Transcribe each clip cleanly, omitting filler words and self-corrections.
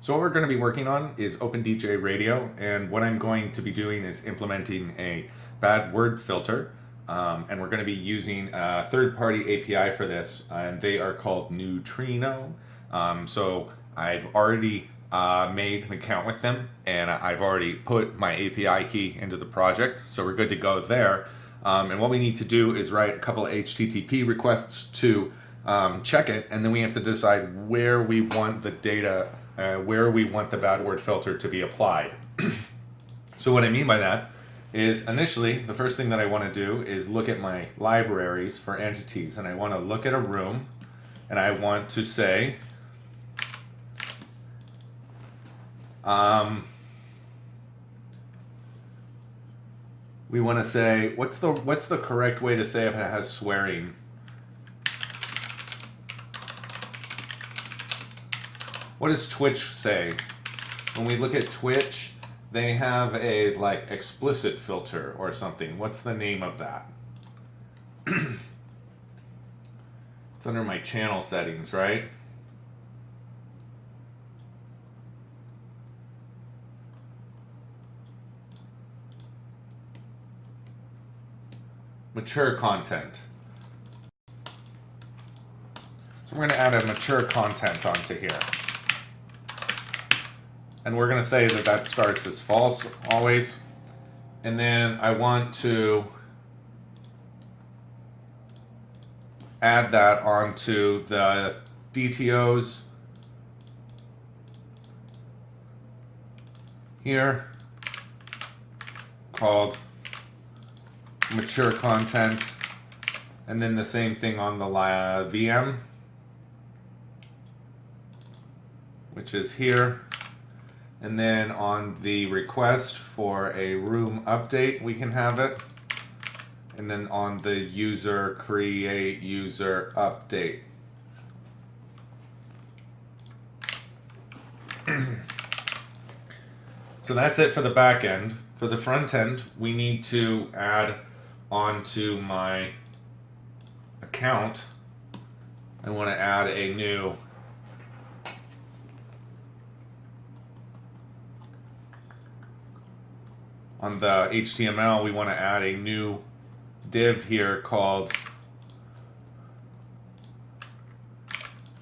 So what we're going to be working on is OpenDJRadio, and what I'm going to be doing is implementing a bad word filter, and we're going to be using a third-party API for this, and they are called Neutrino. So I've already made an account with them, and I've already put my API key into the project, so we're good to go there. And what we need to do is write a couple of HTTP requests to check it, and then we have to decide where we want the data, where we want the bad word filter to be applied. So what I mean by that is initially the first thing that I want to do is look at my libraries for entities, and I want to look at a room, and I want to say we want to say what's the correct way to say if it has swearing. What does Twitch say? When we look at Twitch, they have a like explicit filter or something. What's the name of that? It's under my channel settings, right? Mature content. So we're going to add a mature content onto here. And we're going to say that that starts as false always. And then I want to add that onto the DTOs here called mature content. And then the same thing on the VM, which is here. And then on the request for a room update, we can have it. And then on the user, create user update. So that's it for the back end. For the front end, we need to add onto my account. I want to add a new on the HTML, we want to add a new div here called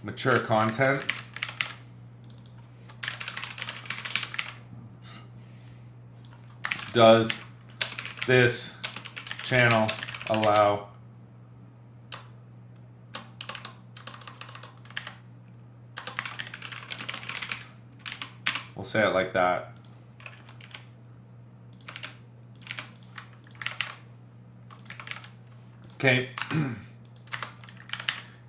mature content. Does this channel allow we'll say it like that. Okay,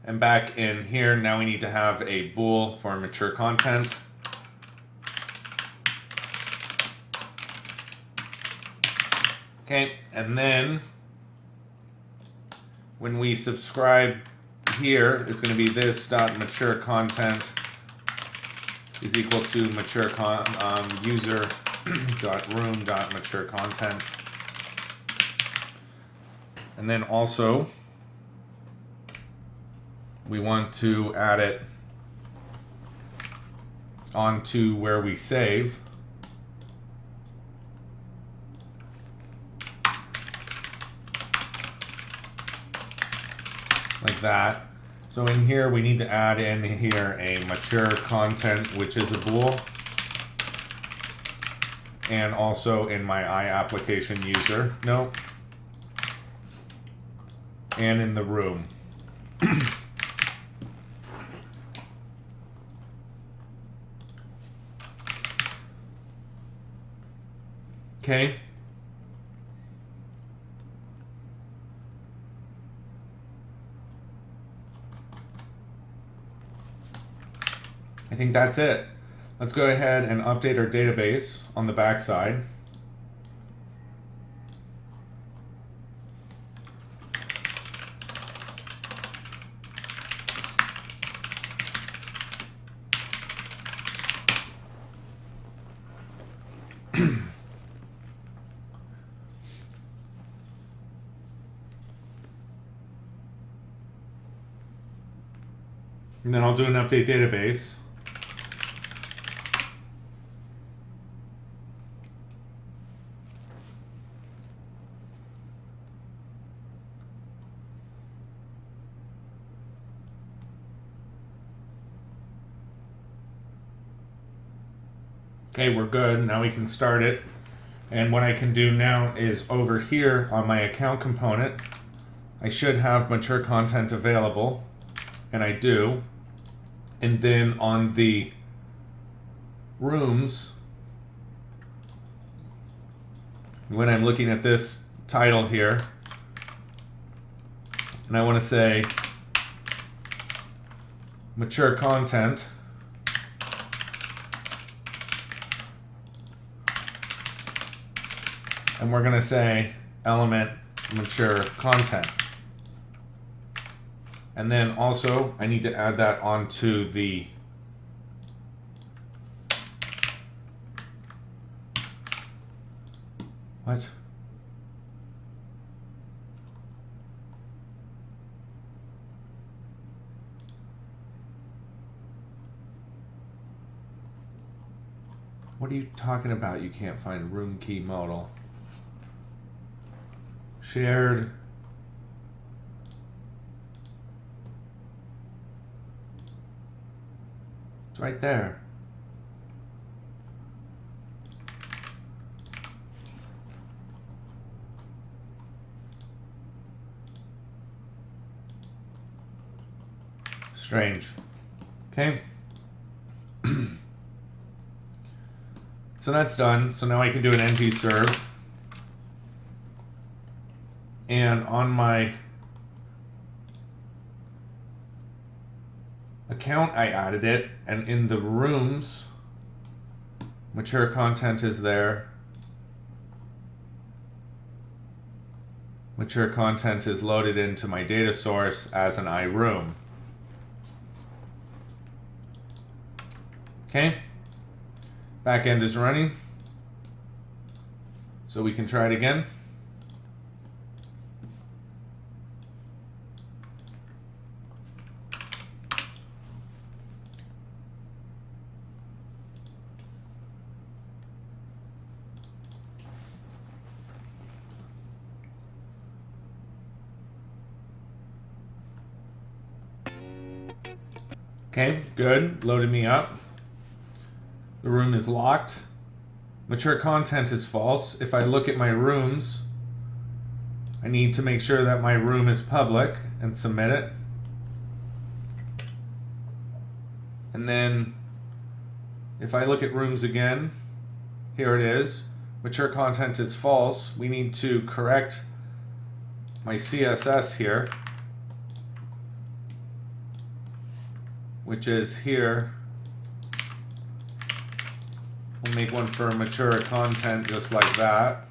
and back in here, now we need to have a bool for mature content. Okay, and then when we subscribe here, it's going to be this dot mature content is equal to mature user dot room dot mature content. And then also, we want to add it onto where we save. Like that. So in here, we need to add in here a mature content, which is a bool. And also in my iApplication user. Nope. And in the room. Okay. I think that's it. Let's go ahead and update our database on the backside. And then I'll do an update database. Okay, we're good. Now we can start it. And what I can do now is over here on my account component, I should have mature content available, and I do. And then on the rooms, when I'm looking at this title here, and I want to say mature content, and we're going to say element mature content. And then also I need to add that onto the what? What are you talking about? You can't find room key modal. Shared. It's right there. Strange. Okay. So that's done. So now I can do an ng serve. And on my account, I added it. And in the rooms, mature content is there. Mature content is loaded into my data source as an iRoom. Okay. Backend is running. So we can try it again. Okay, good. Loaded me up. The room is locked. Mature content is false. If I look at my rooms, I need to make sure that my room is public and submit it. And then if I look at rooms again, here it is. Mature content is false. We need to correct my CSS here, which is here. We'll make one for mature content just like that.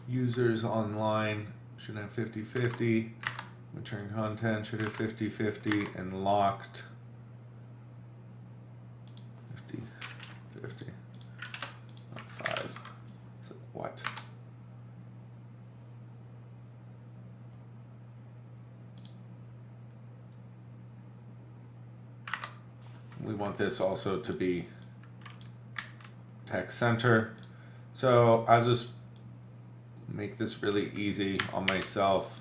Users online should have 50-50. Maturing content should have 50-50, and locked 50-50. Not 5. So what? We want this also to be text center. So I'll just make this really easy on myself.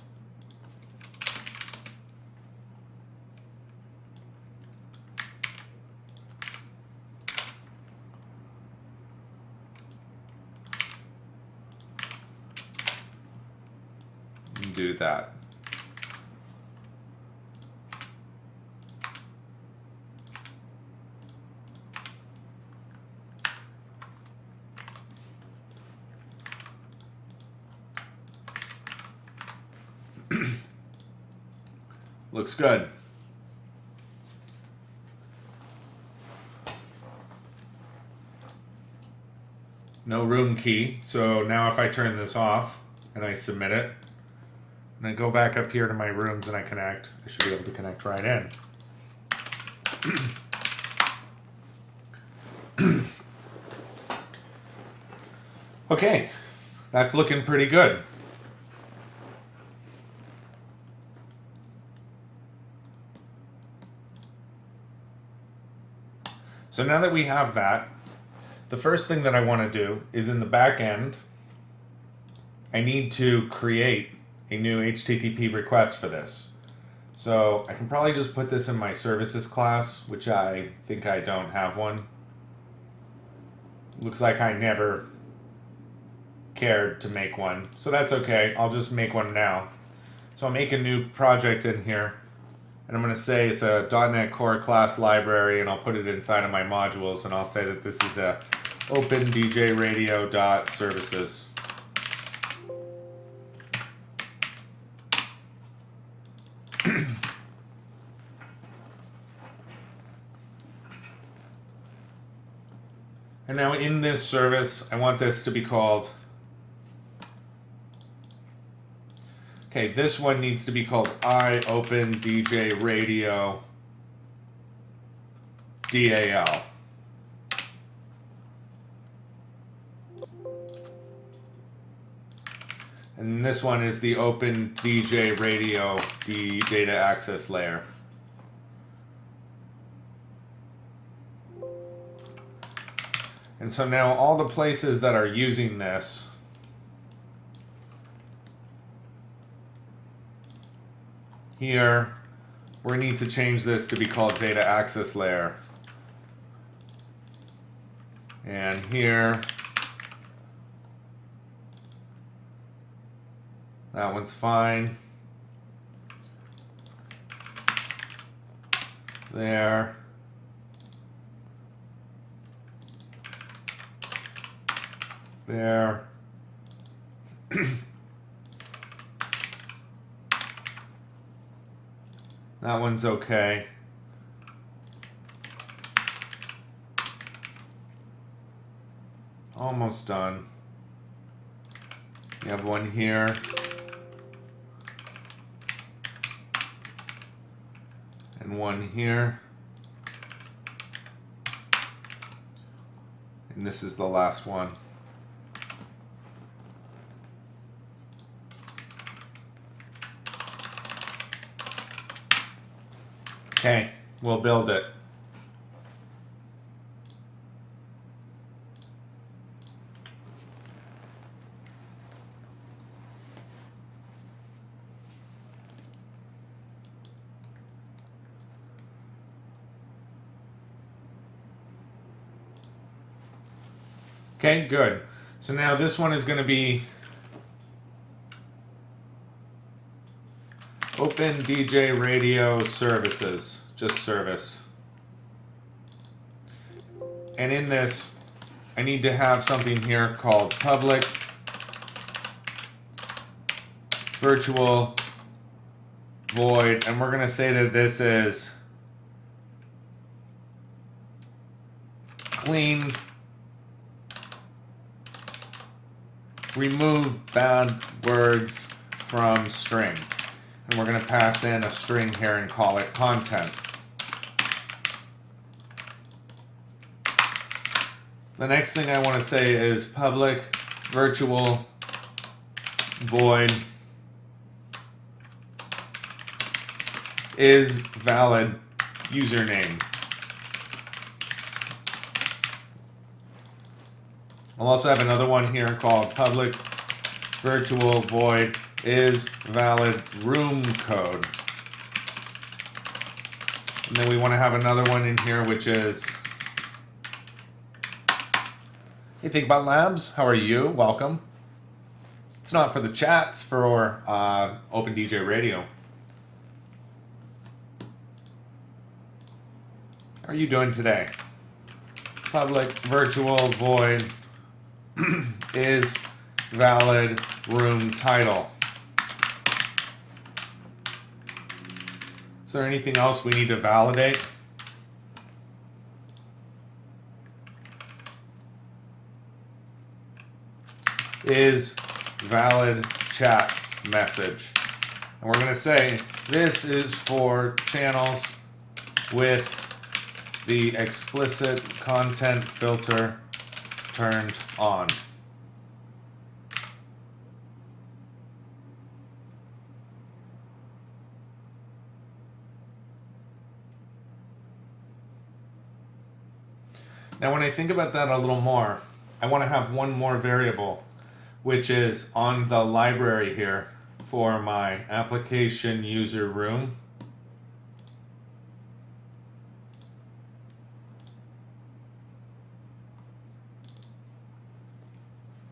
Do that. Looks good. No room key. So now if I turn this off and I submit it, and I go back up here to my rooms and I connect, I should be able to connect right in. Okay, that's looking pretty good. So now that we have that, the first thing that I want to do is in the back end, I need to create a new HTTP request for this. So I can probably just put this in my services class, which I think I don't have one. Looks like I never cared to make one, so that's okay. I'll just make one now. So I'll make a new project in here, and I'm going to say it's a .NET Core class library, and I'll put it inside of my modules, and I'll say that this is a OpenDJRadio.services. And now in this service, I want this to be called, okay, this one needs to be called OpenDJRadio DAL. And this one is the OpenDJRadio D data access layer. And so now all the places that are using this here, we need to change this to be called data access layer. And here, that one's fine. There. There. That one's okay. Almost done. You have one here. And one here. And this is the last one. Okay, we'll build it. Okay, good. So now this one is going to be OpenDJRadio services, just service. And in this, I need to have something here called public virtual void, and we're going to say that this is clean, remove bad words from string. And we're going to pass in a string here and call it content. The next thing I want to say is public virtual void is valid username. I'll also have another one here called public virtual void is valid room code. And then we want to have another one in here which is, hey, Think About Labs, how are you? Welcome. It's not for the chat, it's for OpenDJRadio. How are you doing today? Public virtual void is valid room title. Is there anything else we need to validate? Is valid chat message. And we're going to say this is for channels with the explicit content filter turned on. Now when I think about that a little more, I want to have one more variable, which is on the library here for my application user room.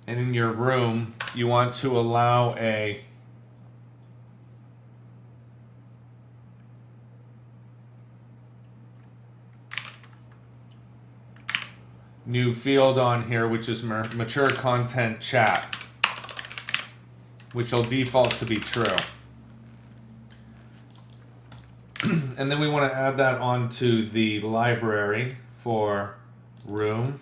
And in your room, you want to allow a new field on here, which is mature content chat, which will default to be true. And then we want to add that onto the library for room.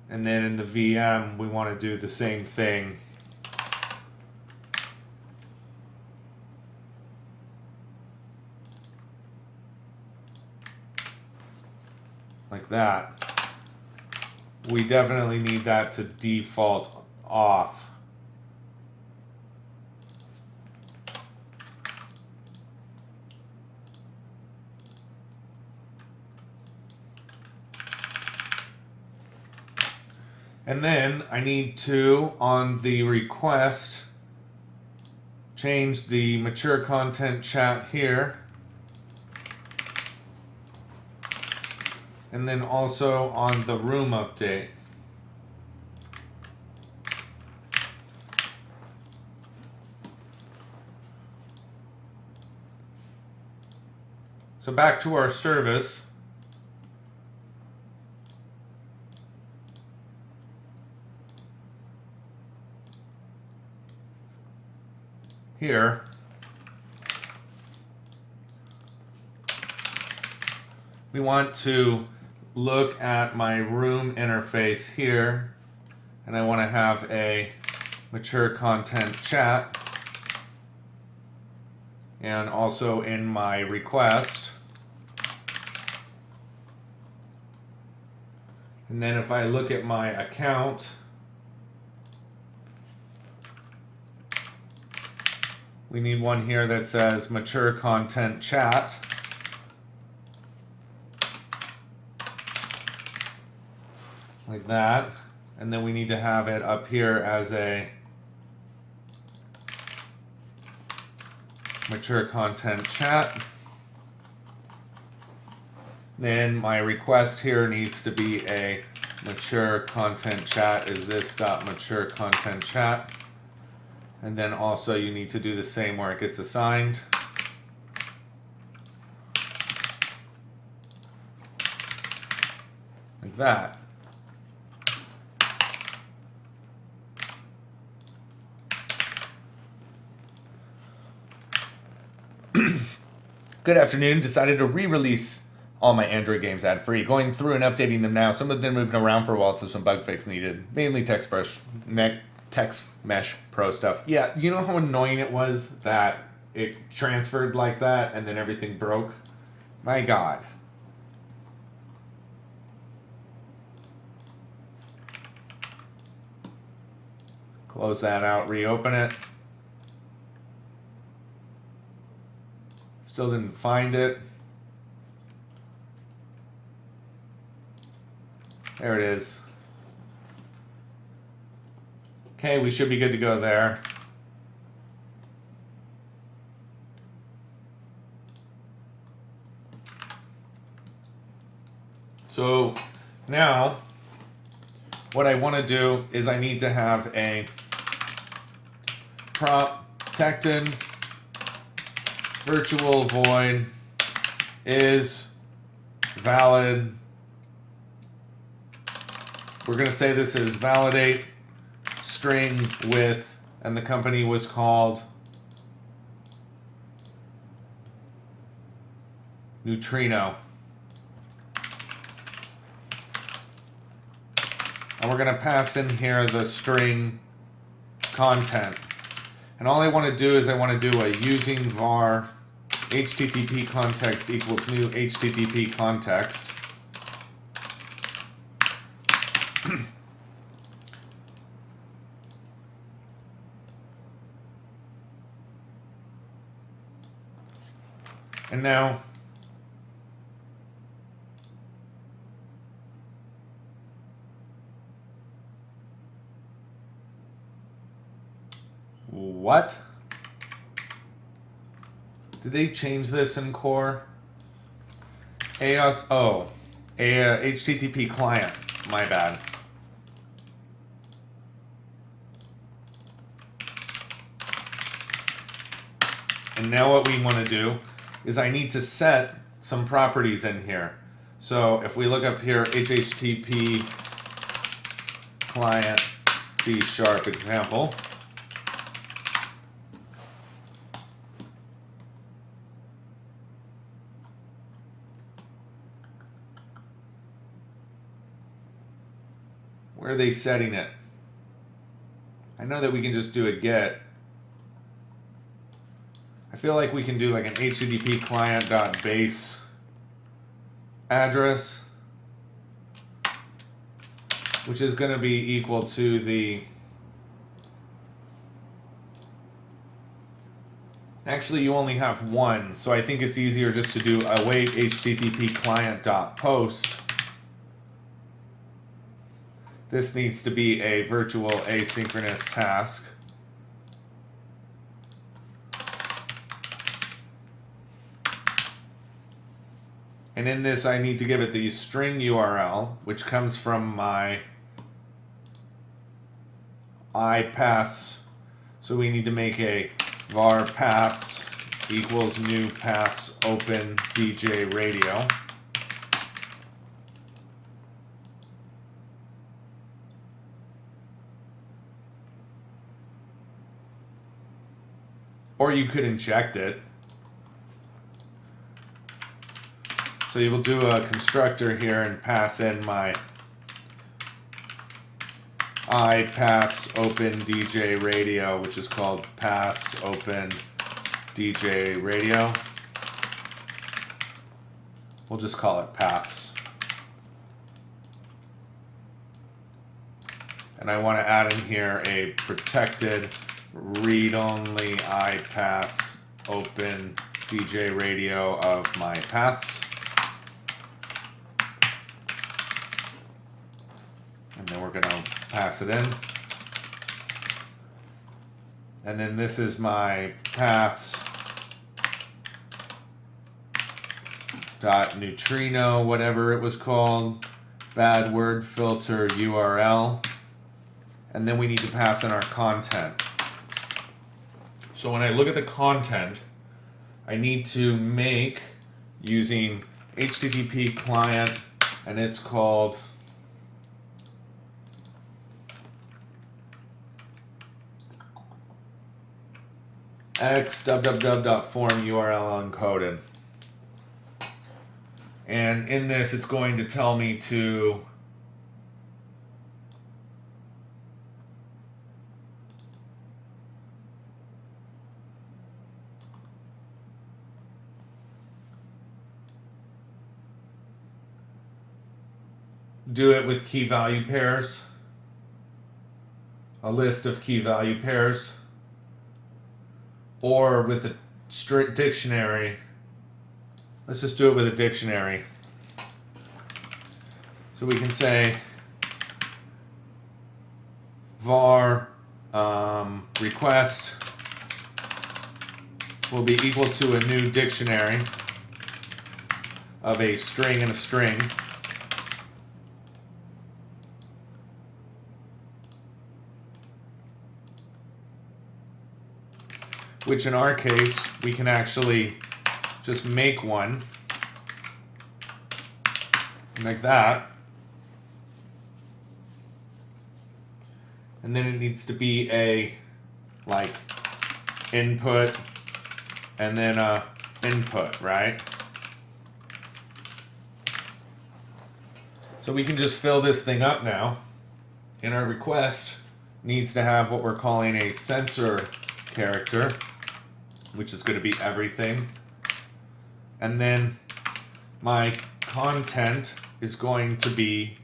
And then in the VM, we want to do the same thing. Like that. We definitely need that to default off. And then I need to, on the request, change the mature content chat here. And then also on the room update. So back to our service. Here, we want to look at my room interface here, and I want to have a mature content chat, and also in my request. And then if I look at my account, we need one here that says mature content chat. Like that. And then we need to have it up here as a mature content chat. Then my request here needs to be a mature content chat is this dot mature content chat. And then also you need to do the same where it gets assigned. Like that. Good afternoon. Decided to re-release all my Android games ad-free. Going through and updating them now. Some of them have been around for a while, so some bug fix needed. Mainly text mesh pro stuff. Yeah, you know how annoying it was that it transferred like that and then everything broke? My God. Close that out, reopen it. Still didn't find it. There it is. Okay, we should be good to go there. So now what I want to do is I need to have a protected virtual void is valid. We're going to say this is validate string with, and the company was called Neutrino. And we're going to pass in here the string content. And all I want to do is I want to do a using var HTTP context equals new HTTP context. And now what? Did they change this in core? HTTP client. My bad. And now what we want to do is I need to set some properties in here. So if we look up here, HTTP client C# example. Where are they setting it? I know that we can just do a get. I feel like we can do like an HTTP client.base address, which is going to be equal to the, actually you only have one, so I think it's easier just to do await HTTP client.post. This needs to be a virtual asynchronous task. And in this, I need to give it the string URL, which comes from my iPaths. So we need to make a var paths equals new paths open DJ radio. Or you could inject it. So you will do a constructor here and pass in my iPaths open DJ radio, which is called paths open DJ radio. We'll just call it paths. And I want to add in here a protected read-only iPaths open DJ radio of my paths. And then we're going to pass it in. And then this is my paths dot neutrino, whatever it was called, bad word filter URL. And then we need to pass in our content. So when I look at the content, I need to make using HTTP client, and it's called x www.form URL uncoded. And in this, it's going to tell me to do it with key value pairs, a list of key value pairs, or with a strict dictionary. Let's just do it with a dictionary. So we can say var request will be equal to a new dictionary of a string and a string. Which in our case, we can actually just make one like that. And then it needs to be a like input and then a input, right? So we can just fill this thing up now. And our request needs to have what we're calling a sensor character, which is going to be everything. And then my content is going to be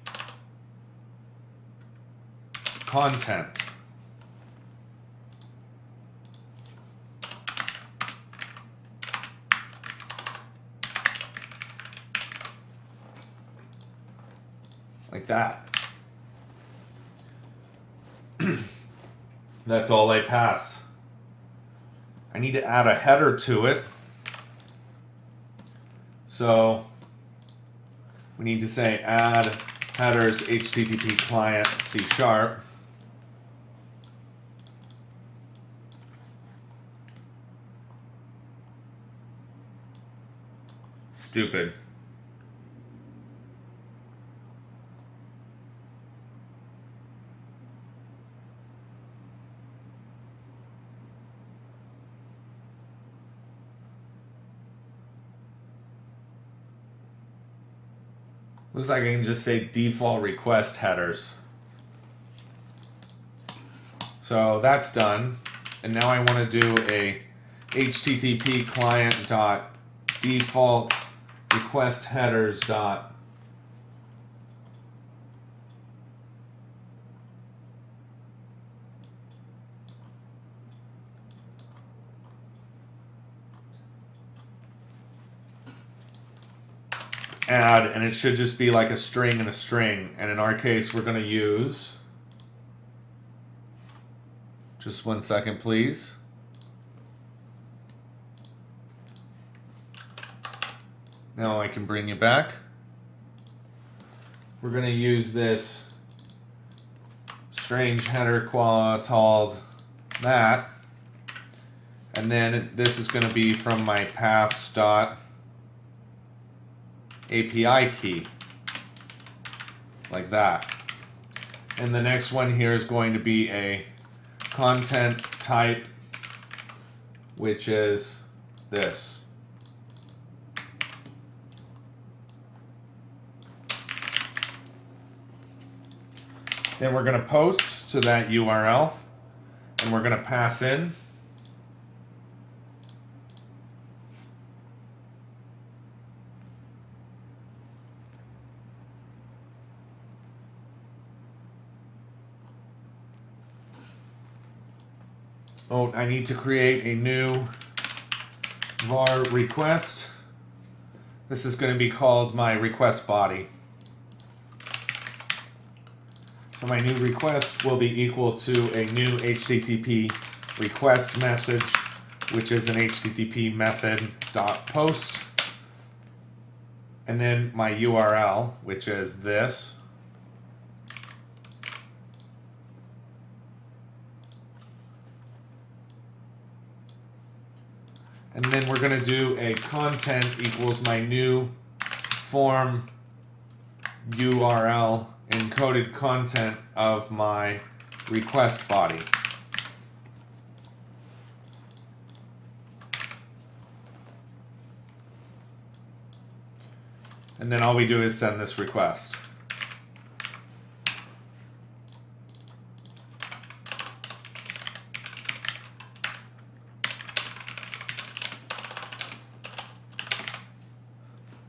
content. like that. That's all I pass. I need to add a header to it. So we need to say add headers HTTP client C#. Stupid. Looks like I can just say default request headers. So that's done. And now I want to do a HTTP client dot default request headers dot add, and it should just be like a string and a string. And in our case, we're going to use, just 1 second, please. Now I can bring you back. We're going to use this strange header called that. And then this is going to be from my paths dot API key, like that. And the next one here is going to be a content type, which is this. Then we're going to post to that URL, and we're going to pass in I need to create a new var request. This is going to be called my request body. So my new request will be equal to a new HTTP request message, which is an HTTP method dot post, and then my URL, which is this. And then we're going to do a content equals my new form URL encoded content of my request body. And then all we do is send this request.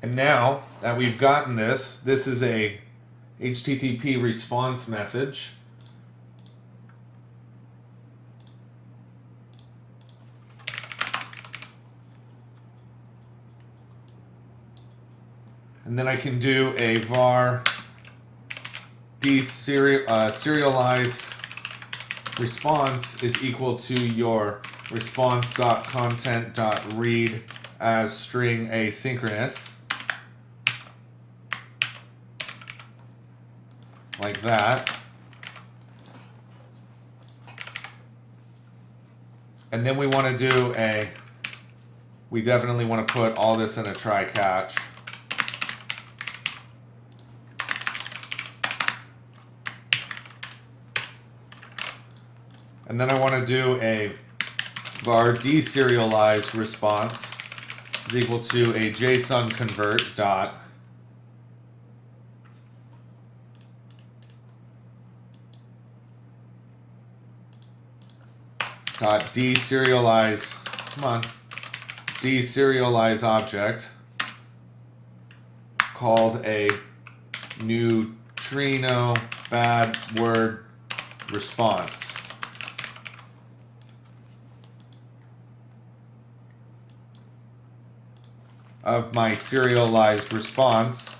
And now that we've gotten this, this is a HTTP response message. And then I can do a var serialized response is equal to your response.content.read as string asynchronous. Like that. And then we want to do we definitely want to put all this in a try catch. And then I want to do a var deserialized response is equal to a JSON convert dot deserialize, deserialize object called a neutrino bad word response. Of my serialized response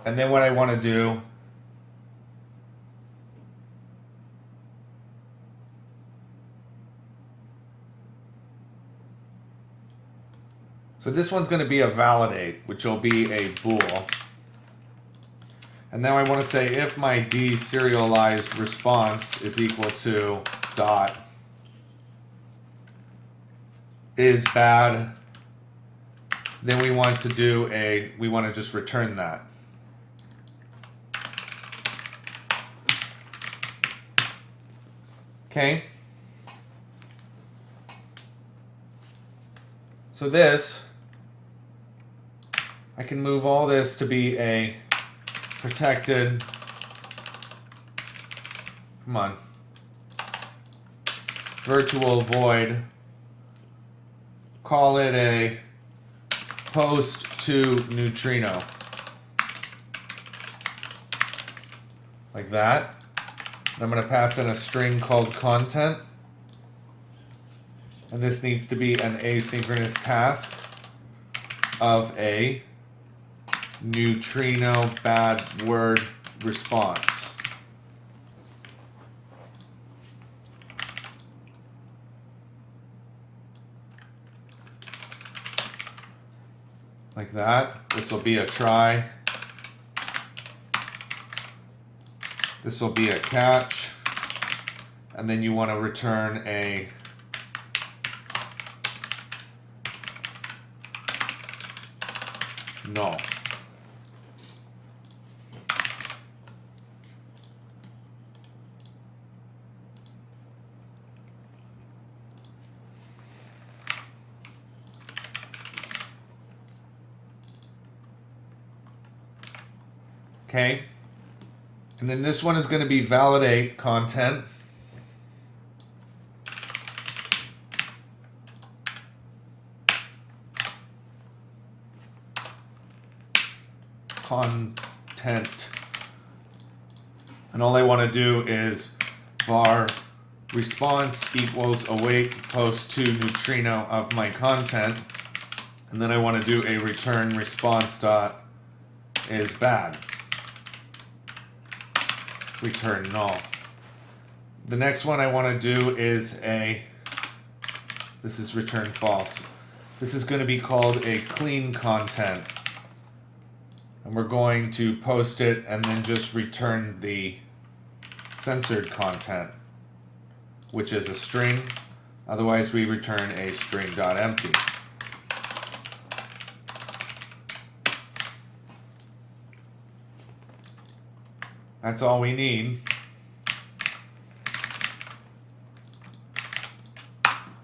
And then what I want to do so this one's going to be a validate, which will be a bool. And now I want to say if my deserialized response is equal to dot is bad, then we want to just return that. Okay. So this, I can move all this to be a protected, come on, virtual void, call it a post to neutrino, like that. And I'm going to pass in a string called content, and this needs to be an asynchronous task of a neutrino bad word response. Like that. This will be a try. This will be a catch. And then you want to return a null. Okay, and then this one is going to be validate content. Content. And all I want to do is var response equals await post to neutrino of my content. And then I want to do a return response dot is bad. Return null. The next one I want to do is this is return false. This is going to be called a clean content. And we're going to post it and then just return the censored content, which is a string. Otherwise we return a string.empty. That's all we need.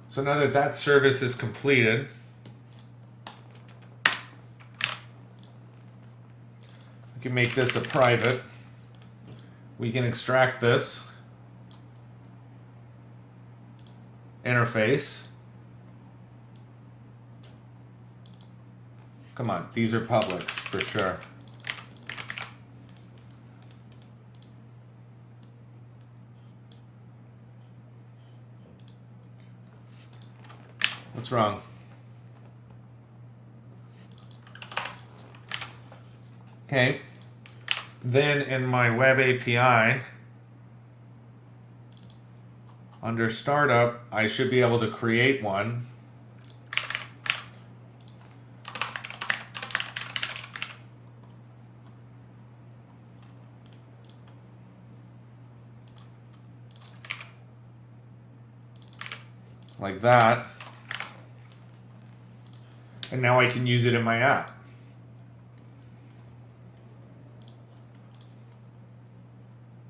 So now that that service is completed, we can make this a private. We can extract this interface. Come on, these are publics for sure. What's wrong? Okay. Then in my web API, under startup, I should be able to create one. Like that. And now I can use it in my app.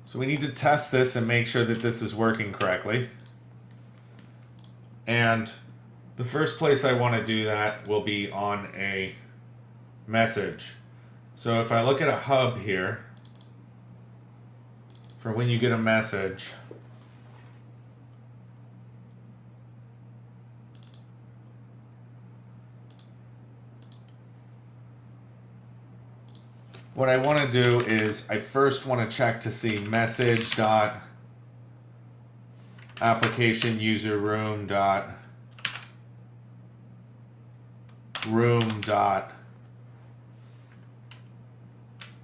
So we need to test this and make sure that this is working correctly. And the first place I want to do that will be on a message. So if I look at a hub here, for when you get a message, what I want to do is I first want to check to see message dot application user room dot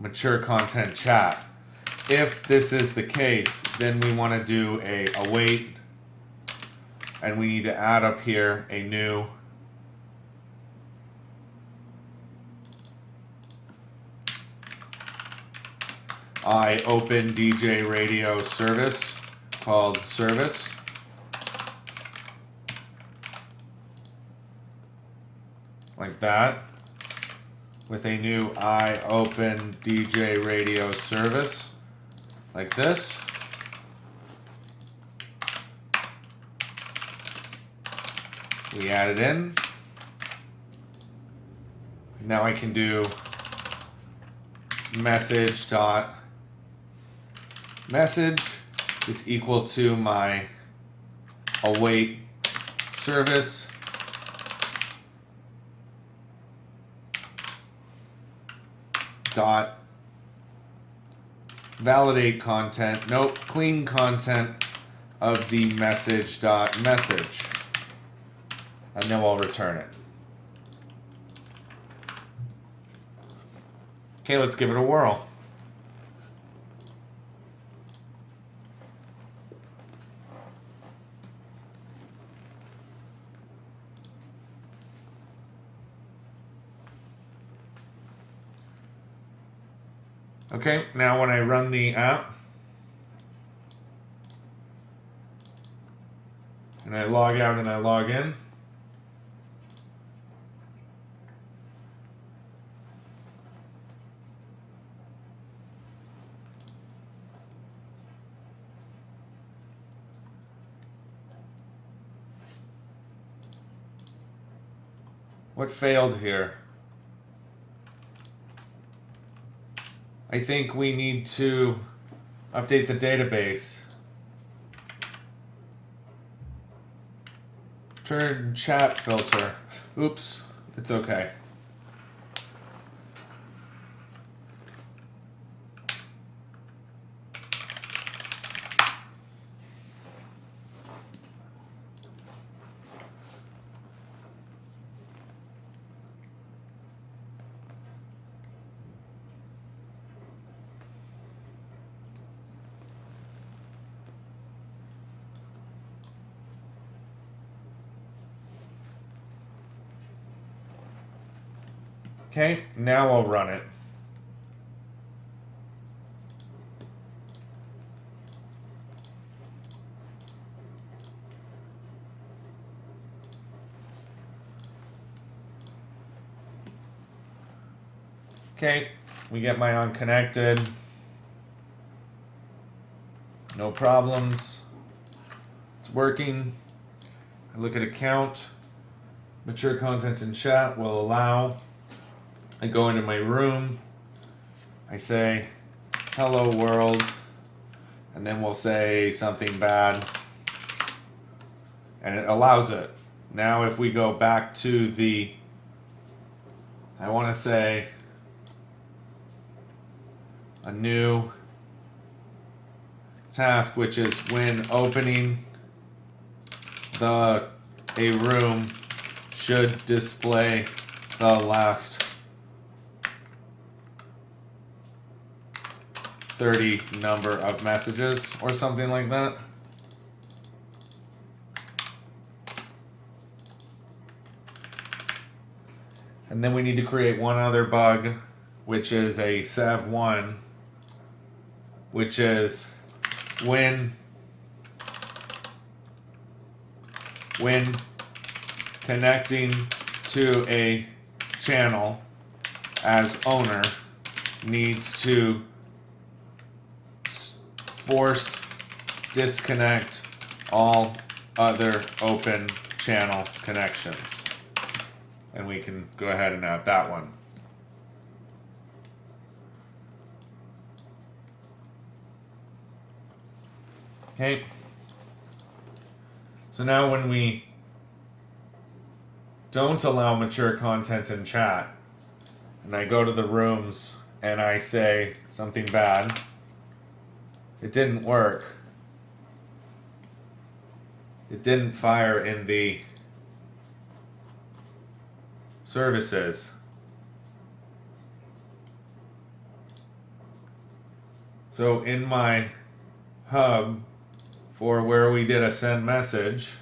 mature content chat. If this is the case, then we want to do a await, and we need to add up here a new OpenDJRadio service called service. Like that. With a new OpenDJRadio service. Like this. We add it in. Now I can do message is equal to my await service dot validate content, nope, clean content of the message dot message, and then we'll return it. Okay, let's give it a whirl. Okay, now when I run the app and I log out and I log in, what failed here? I think we need to update the database. Turn chat filter. Oops, it's okay. Okay, now I'll run it. Okay, we get my unconnected. No problems. It's working. I look at account. Mature content in chat will allow. I go into my room, I say, hello world, and then we'll say something bad, and it allows it. Now if we go back to the, I want to say, a new task, which is when opening a room should display the last 30 number of messages or something like that. And then we need to create one other bug, which is a sev1, which is when connecting to a channel as owner needs to force disconnect all other open channel connections. And we can go ahead and add that one. Okay. So now when we don't allow mature content in chat, and I go to the rooms and I say something bad, it didn't work. It didn't fire in the services. So in my hub for where we did a send message,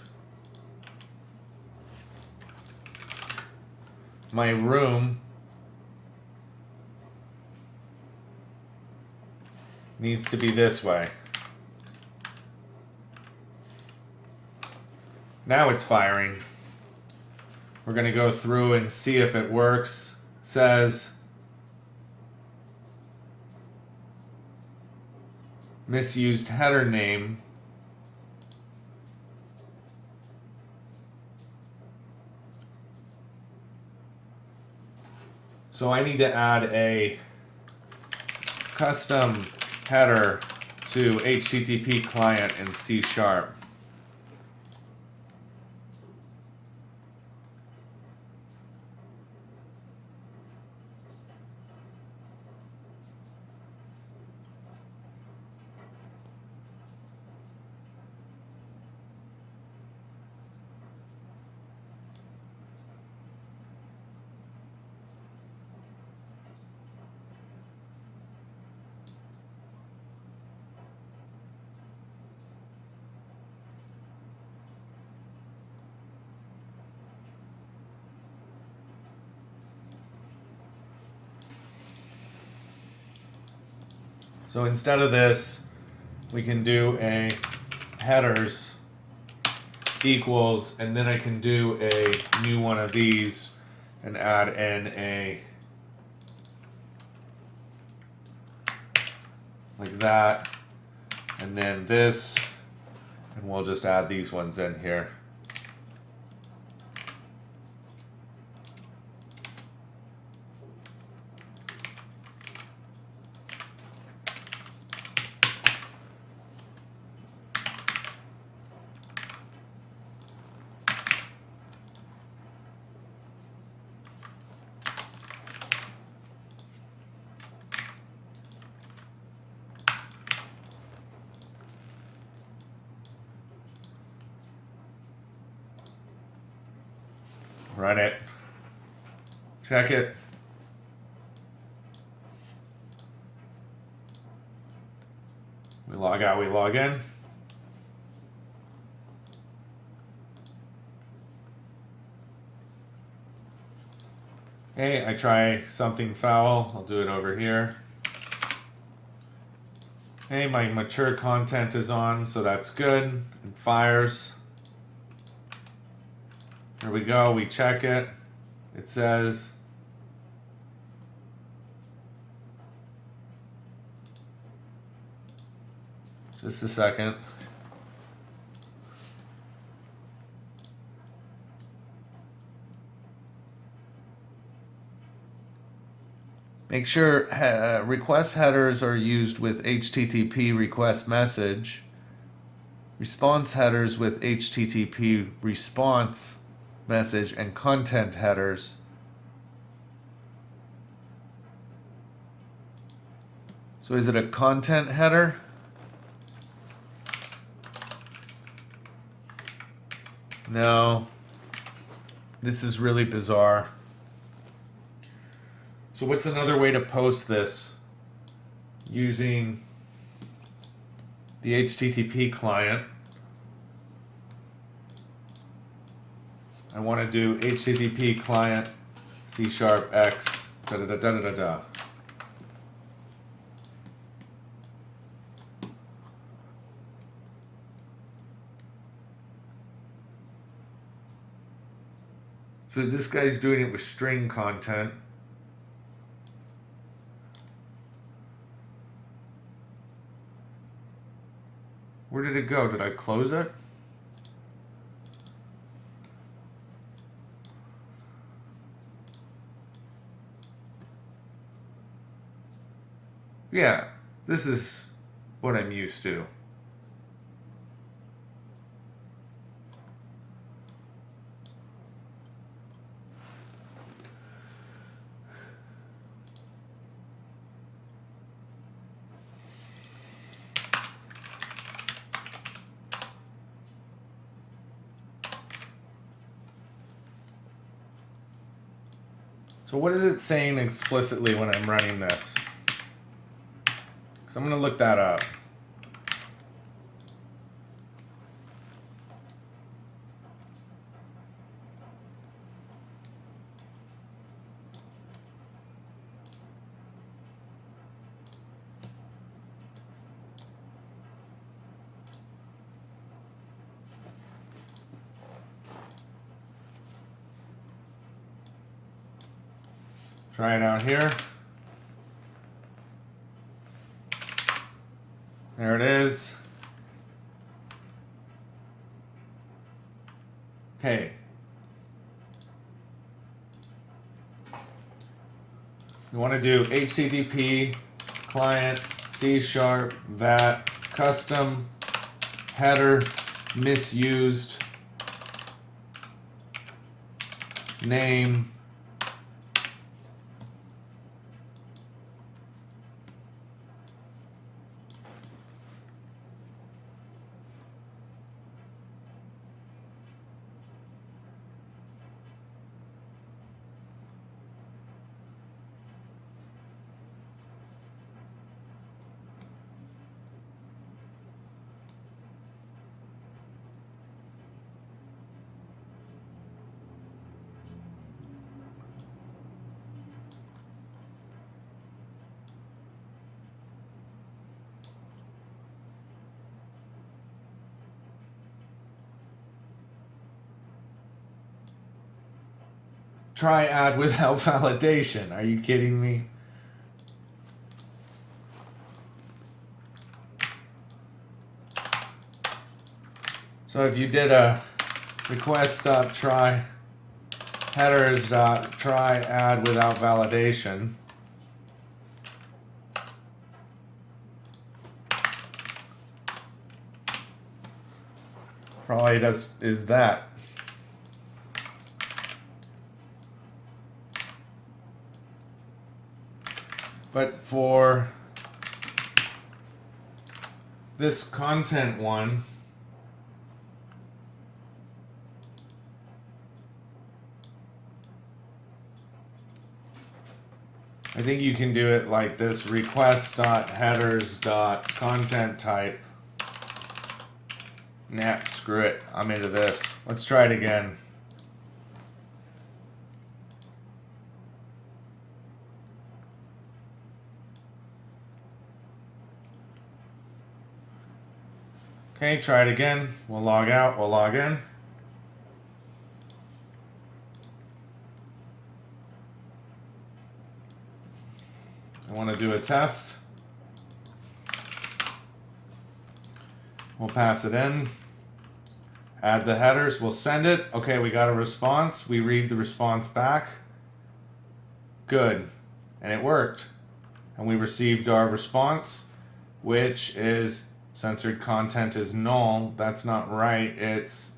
my room needs to be this way. Now it's firing. We're going to go through and see if it works. Says misused header name. So I need to add a custom header to HTTP client in C#. So instead of this, we can do a headers equals, and then I can do a new one of these and add in a like that, and then this, and we'll just add these ones in here. Run it. Check it. We log out, we log in. Hey, I try something foul. I'll do it over here. Hey, my mature content is on, so that's good. It fires. There we go, we check it. It says just a second. Make sure request headers are used with HTTP request message. Response headers with HTTP response message, and content headers so is it a content header? No, this is really bizarre. So what's another way to post this using the HTTP client? I want to do HTTP client C# X da da da da da da. So this guy's doing it with string content. Where did it go? Did I close it? Yeah, this is what I'm used to. So what is it saying explicitly when I'm running this? So I'm going to look that up. Try it out here. There it is. Okay. We want to do HTTP client C# that custom header misused name try add without validation. Are you kidding me? So if you did a request.try headers.try add without validation, probably is that. But for this content one, I think you can do it like this: request.headers.content type. Nah, screw it. I'm into this. Let's try it again. Okay, try it again. We'll log out, we'll log in. I want to do a test. We'll pass it in. Add the headers, we'll send it. Okay, we got a response. We read the response back. Good. And it worked. And we received our response, which is censored content is null. That's not right. It's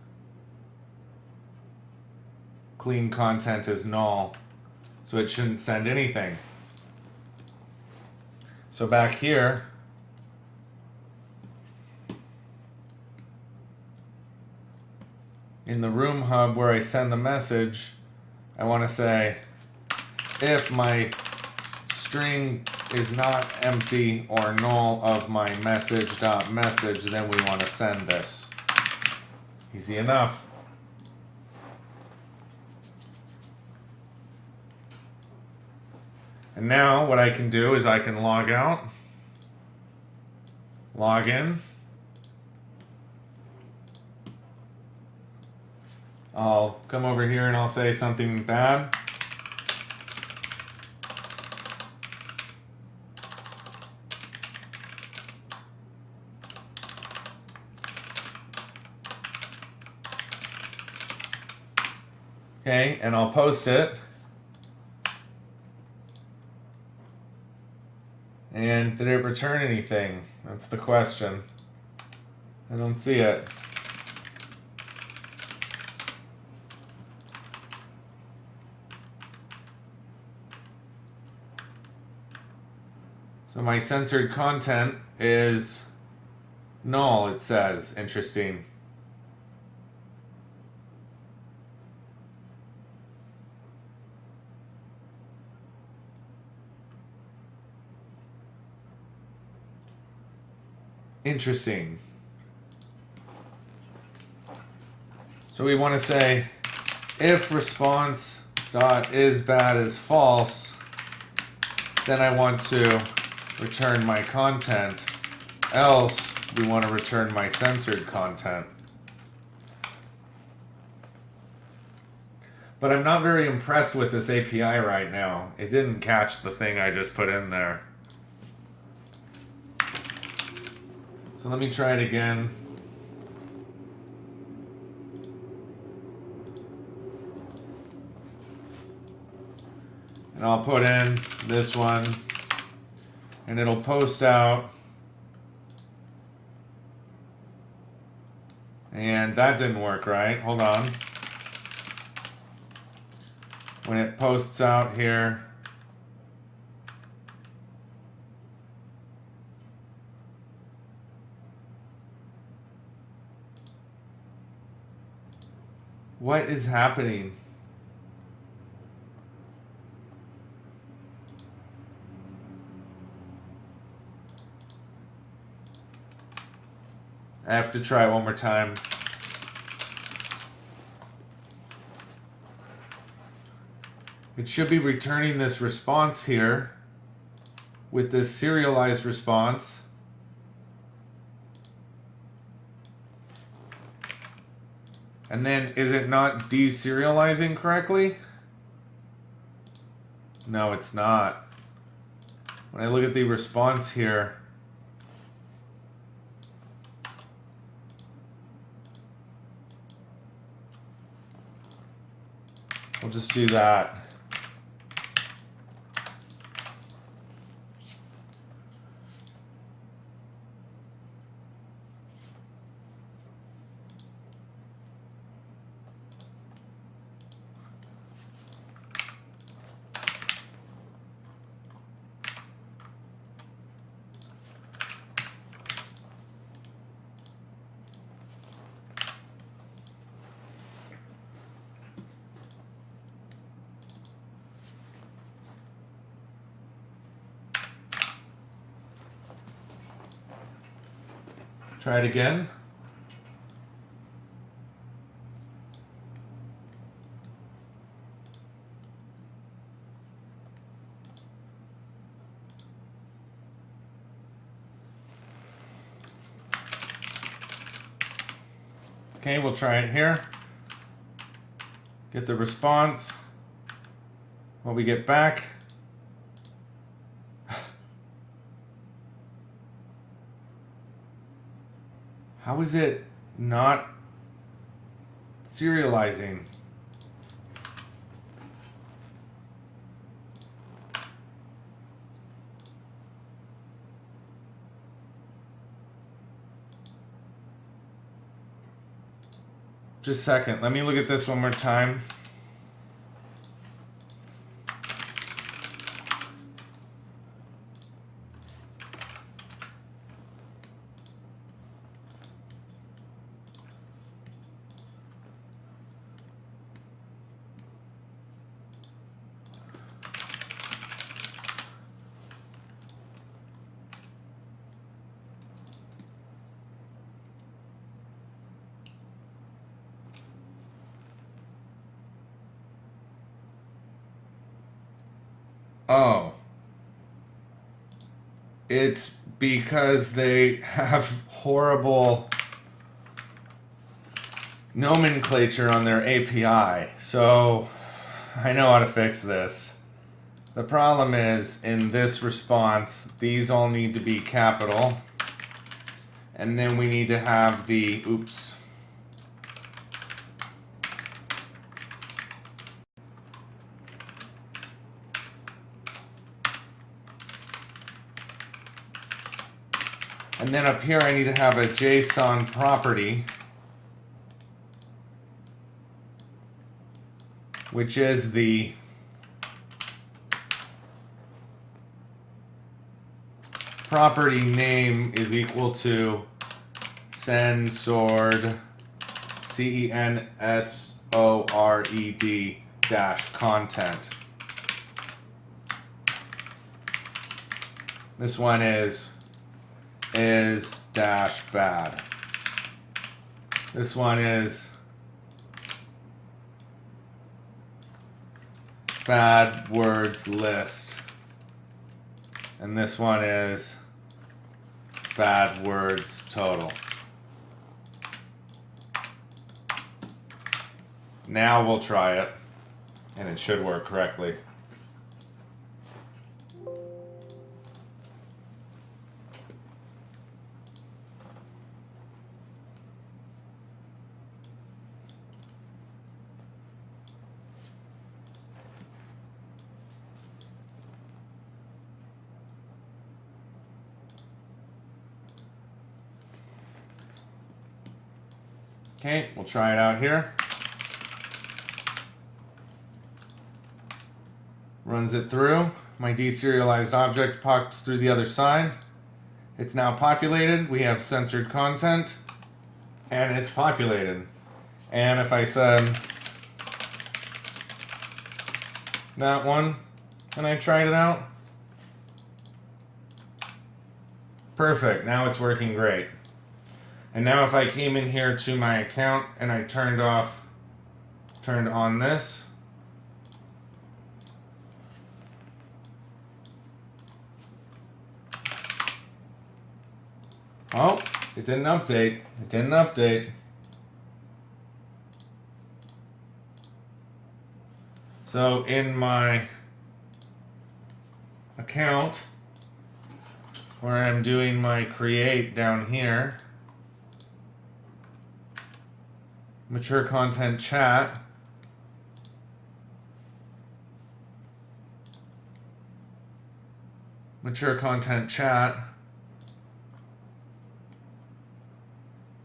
clean content is null. So it shouldn't send anything. So back here, in the room hub where I send the message, I want to say if my string is not empty or null of my message.message, then we want to send this. Easy enough. And now what I can do is I can log out, log in. I'll come over here and I'll say something bad. Okay, and I'll post it. And did it return anything? That's the question. I don't see it. So my censored content is null, it says. Interesting. Interesting. So we want to say if response dot is bad is false, then I want to return my content, else we want to return my censored content. But I'm not very impressed with this API right now. It didn't catch the thing I just put in there. So let me try it again. And I'll put in this one, and it'll post out. And that didn't work, right? Hold on. When it posts out here, what is happening? I have to try it one more time. It should be returning this response here with this serialized response. And then is it not deserializing correctly? No, it's not. When I look at the response here, we'll just do that. Try it again. Okay, we'll try it here. Get the response. What we get back. How is it not serializing? Just a second. Let me look at this one more time. Oh, it's because they have horrible nomenclature on their API. So I know how to fix this. The problem is in this response, these all need to be capital. And then we need to have the, oops. And then up here I need to have a JSON property, which is the property name is equal to censored, CENSORED dash content. This one is is dash bad. This one is bad words list. And this one is bad words total. Now we'll try it, and it should work correctly. Okay, we'll try it out here. Runs it through. My deserialized object pops through the other side. It's now populated. We have censored content, and it's populated. And if I said that one, and I tried it out, perfect. Now it's working great. And now if I came in here to my account and I turned on this, oh, it didn't update. It didn't update. So in my account, where I'm doing my create down here, mature content chat, mature content chat,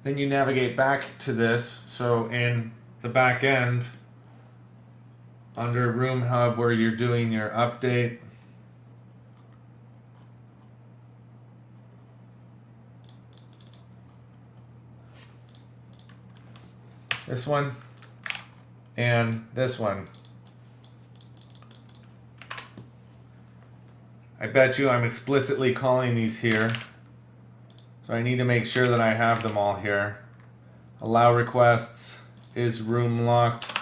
then you navigate back to this. So in the back end, under Room Hub where you're doing your update, this one and this one. I bet you I'm explicitly calling these here. So I need to make sure that I have them all here. Allow requests, is room locked.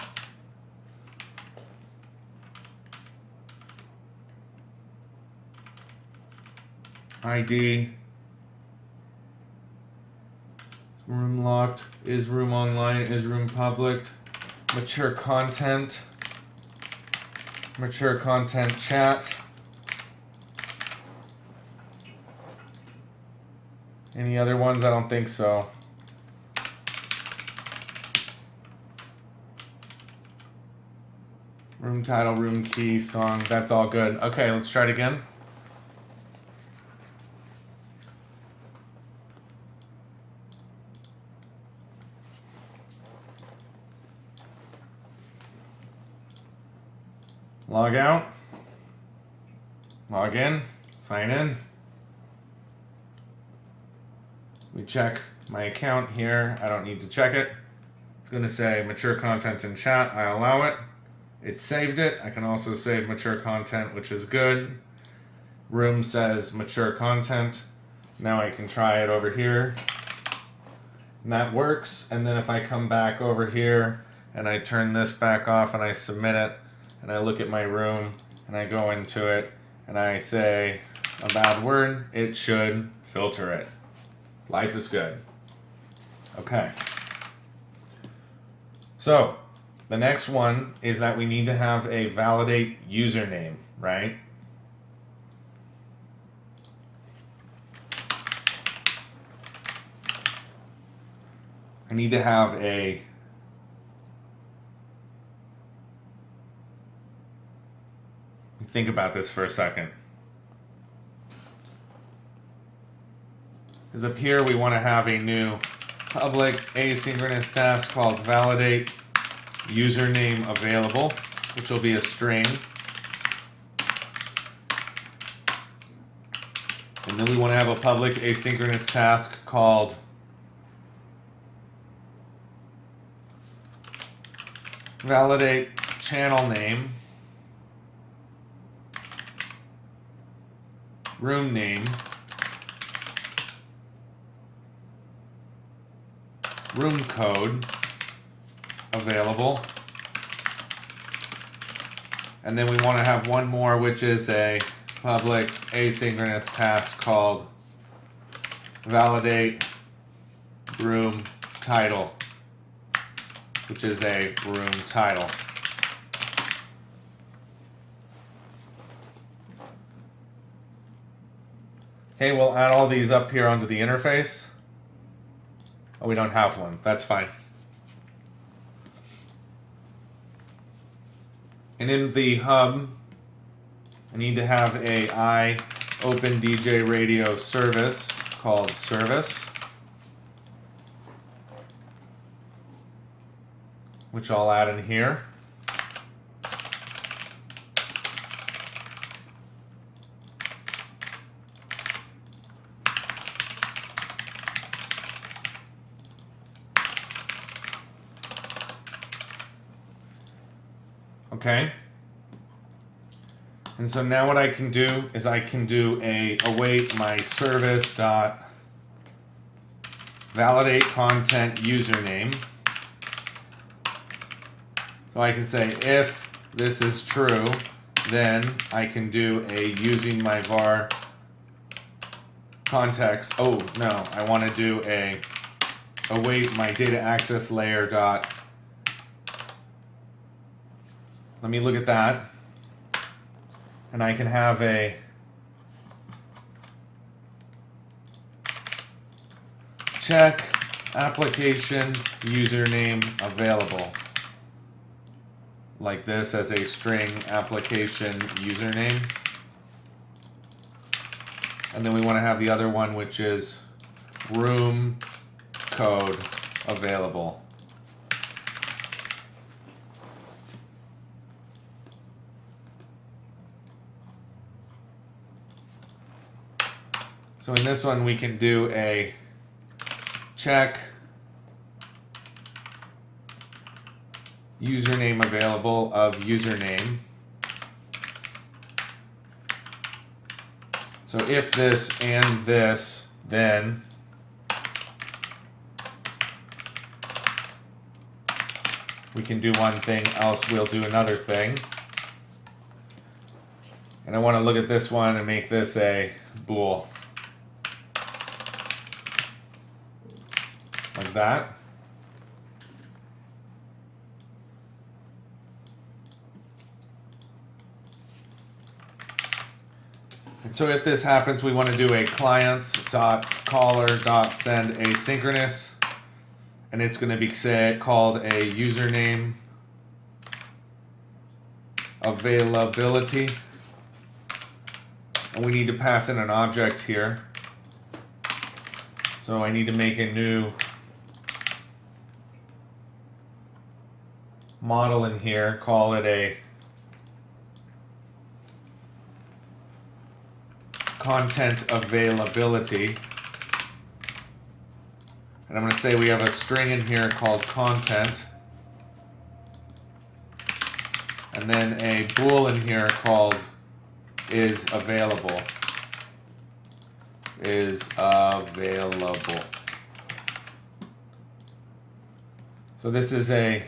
ID, room locked, is room online, is room public, mature content chat. Any other ones? I don't think so. Room title, room key, song, that's all good. Okay, let's try it again. Log out, log in, sign in. We check my account here. I don't need to check it. It's going to say mature content in chat. I allow it. It saved it. I can also save mature content, which is good. Room says mature content. Now I can try it over here. And that works. And then if I come back over here and I turn this back off and I submit it, and I look at my room and I go into it and I say a bad word, it should filter it. Life is good. Okay. So the next one is that we need to have a validate username, right? I need to have a think about this for a second. Because up here we want to have a new public asynchronous task called validate username available, which will be a string. And then we want to have a public asynchronous task called validate channel name, room name, room code available. And then we want to have one more, which is a public asynchronous task called validate room title, which is a room title. Okay, we'll add all these up here onto the interface. Oh, we don't have one. That's fine. And in the hub, I need to have a OpenDJRadio service called service, which I'll add in here. Okay. And so now what I can do is I can do a await my service dot validate content username. So I can say if this is true, then I can do a using my var context. Oh no, I want to do a await my data access layer dot. Let me look at that. And I can have a check application username available, like this, as a string application username. And then we want to have the other one, which is room code available. So in this one, we can do a check username available of username. So if this and this, then we can do one thing, else we'll do another thing. And I want to look at this one and make this a bool. Like that. And so if this happens, we want to do a clients.caller.send asynchronous, and it's going to be called a username availability. And we need to pass in an object here. So I need to make a new model in here, call it a content availability. And I'm going to say we have a string in here called content, and then a bool in here called is available. Is available. So this is a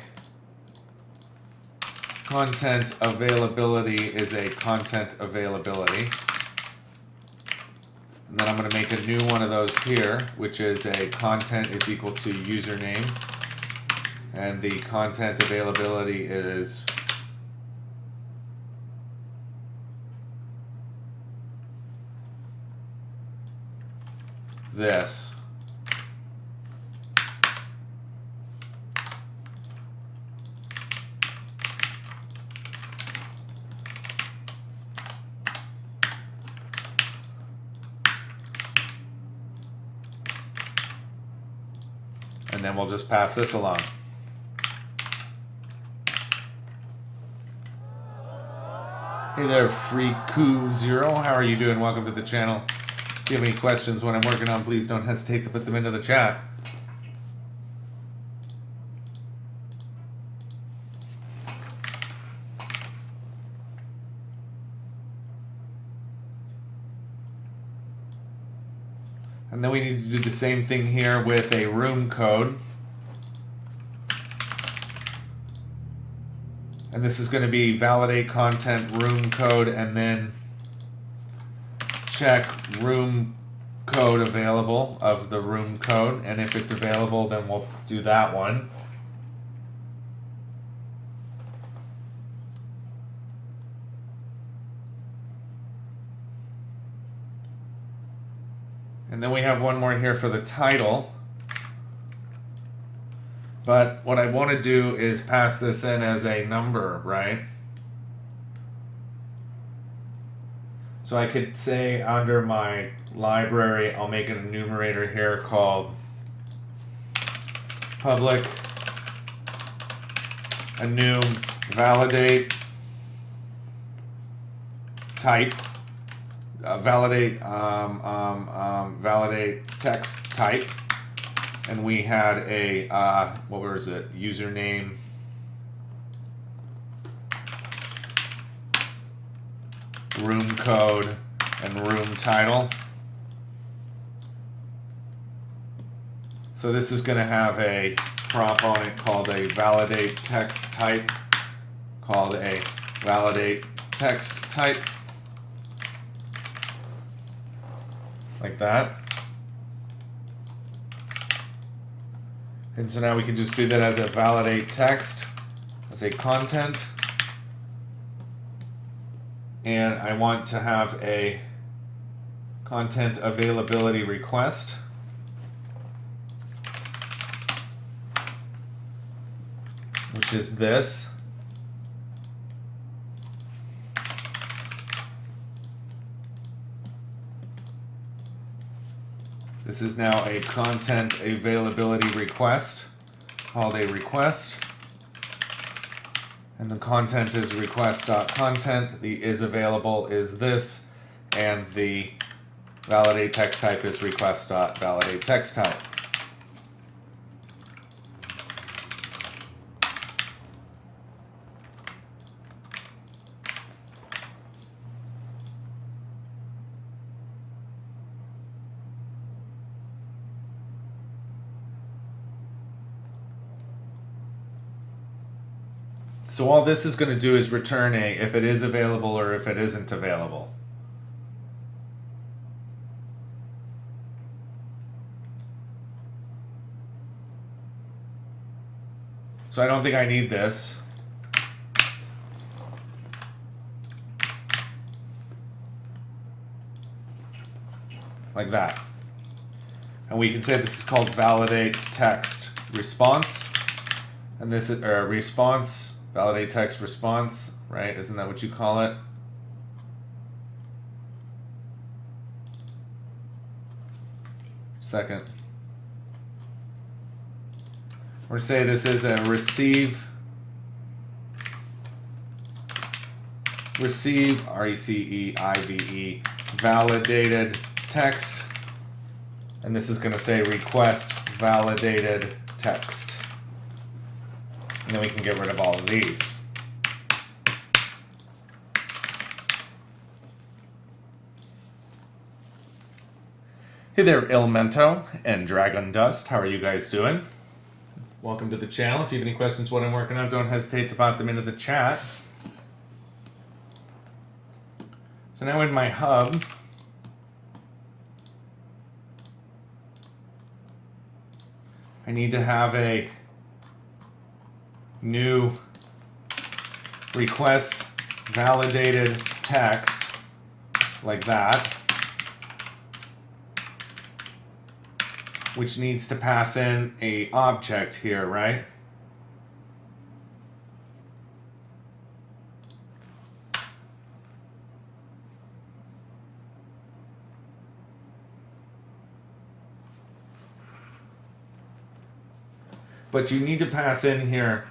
content availability is a content availability. And then I'm going to make a new one of those here, which is a content is equal to username. And the content availability is this. And then we'll just pass this along. Hey there, Freaku0. How are you doing? Welcome to the channel. If you have any questions when I'm working on, please don't hesitate to put them into the chat. And then we need to do the same thing here with a room code. And this is going to be validate content room code and then check room code available of the room code. And if it's available, then we'll do that one. And then we have one more here for the title. But what I want to do is pass this in as a number, right? So I could say under my library, I'll make an enumerator here called public enum validate type, validate text type. And we had a, what was it, username, room code, and room title. So this is going to have a prop on it called a validate text type, called a validate text type, like that. And so now we can just do that as a validate text, as a content. And I want to have a content availability request. Which is this. This is now a content availability request, called a request. And the content is request.content. The is available is this. And the validate text type is request.validate text type. So all this is going to do is return a if it is available or if it isn't available. So I don't think I need this. Like that. And we can say this is called validate text response. And this is response. Validate text response, right? Isn't that what you call it? Second. Or say this is a receive, R-E-C-E-I-V-E, validated text. And this is going to say request validated text. And then we can get rid of all of these. Hey there, Ilmento and Dragon Dust. How are you guys doing? Welcome to the channel. If you have any questions what I'm working on, don't hesitate to pop them into the chat. So now in my hub, I need to have a new request validated text like that, which needs to pass in a object here, right? But you need to pass in here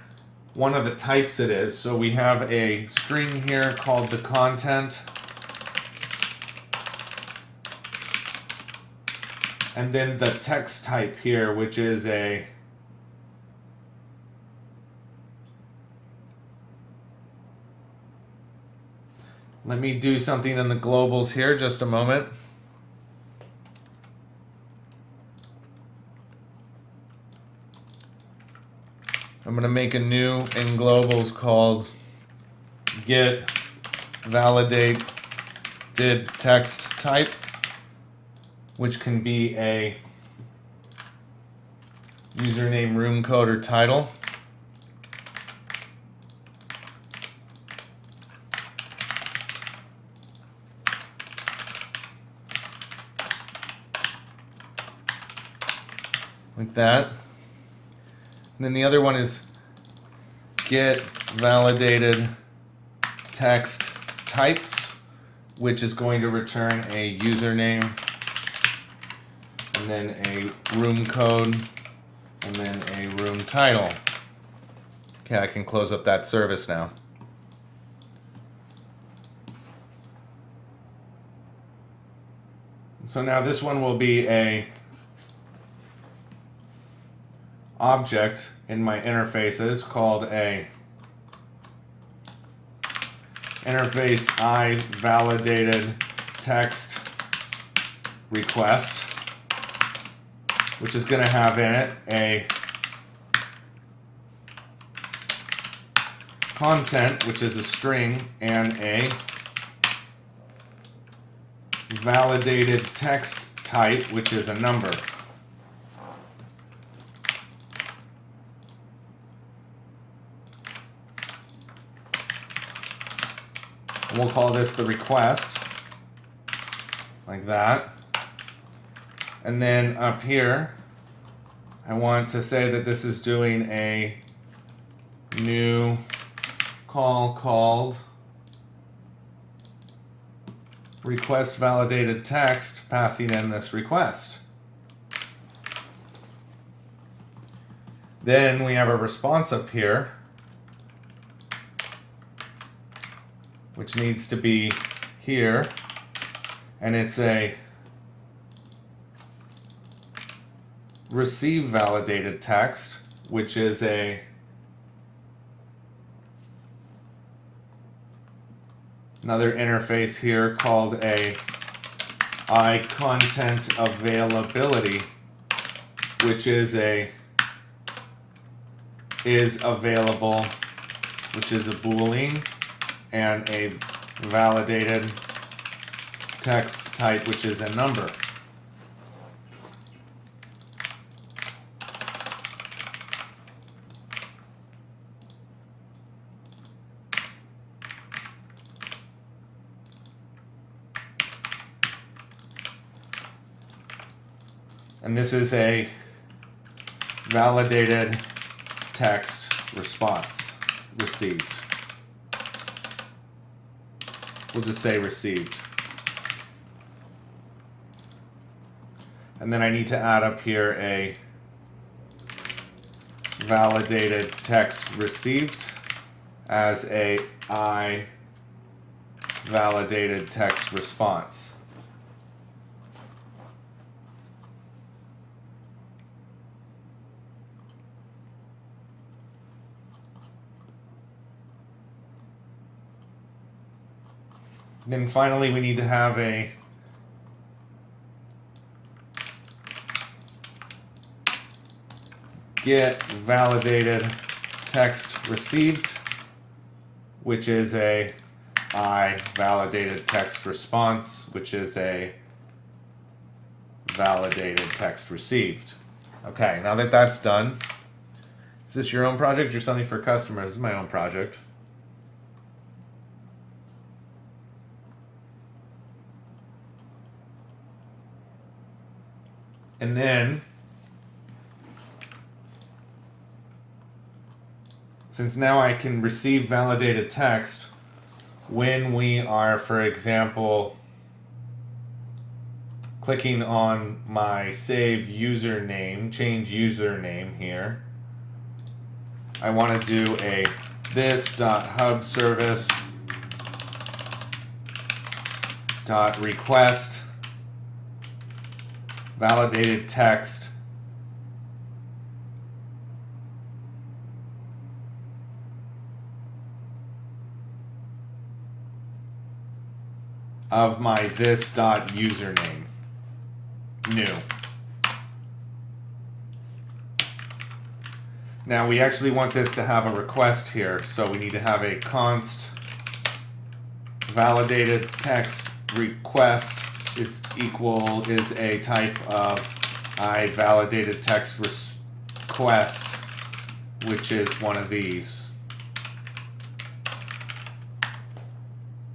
one of the types it is. So we have a string here called the content. And then the text type here, which is a let me do something in the globals here, just a moment. I'm going to make a new in globals called get validated text type, which can be a username, room code, or title. Like that. And then the other one is get validated text types, which is going to return a username, and then a room code, and then a room title. Okay, I can close up that service now. So now this one will be a object in my interfaces called a interface I validated text request, which is going to have in it a content, which is a string, and a validated text type, which is a number. And we'll call this the request, like that. And then up here, I want to say that this is doing a new call called request validated text, passing in this request. Then we have a response up here, which needs to be here, and it's a receive validated text, which is another interface here called a iContent availability, which is available, which is a Boolean, and a validated text type, which is a number. And this is a validated text response received. We'll just say received. And then I need to add up here a validated text received as a I validated text response. Then finally, we need to have a get validated text received, which is a I validated text response, which is a validated text received. Okay, now that that's done, is this your own project or something for customers? This is my own project. And then, since now I can receive validated text when we are, for example, clicking on my save username, change username here, I want to do a this.hubService.request validated text of my this.username new. Now we actually want this to have a request here, so we need to have a const validated text request is a type of validated text request, which is one of these.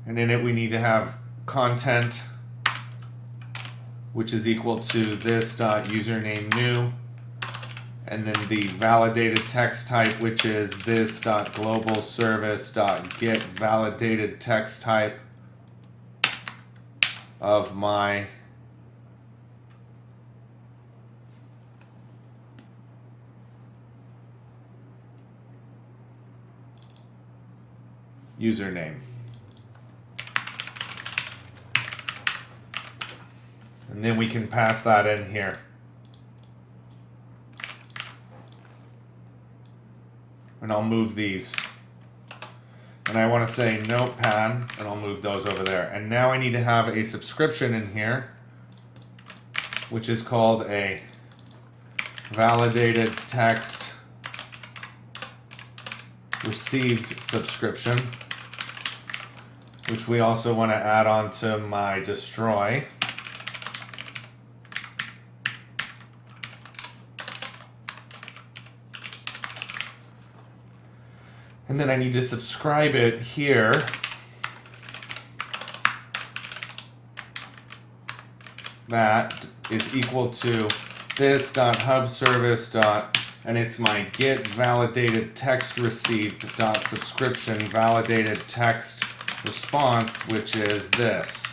And in it we need to have content, which is equal to this dot username new, and then the validated text type, which is this dot global service dot get validated text type of my username. And then we can pass that in here. And I'll move these. And I want to say notepad, and I'll move those over there. And now I need to have a subscription in here, which is called a validated text received subscription, which we also want to add on to my destroy. And then I need to subscribe it here. That is equal to this dot hub service dot, and it's my get validated text received dot subscription validated text response, which is this.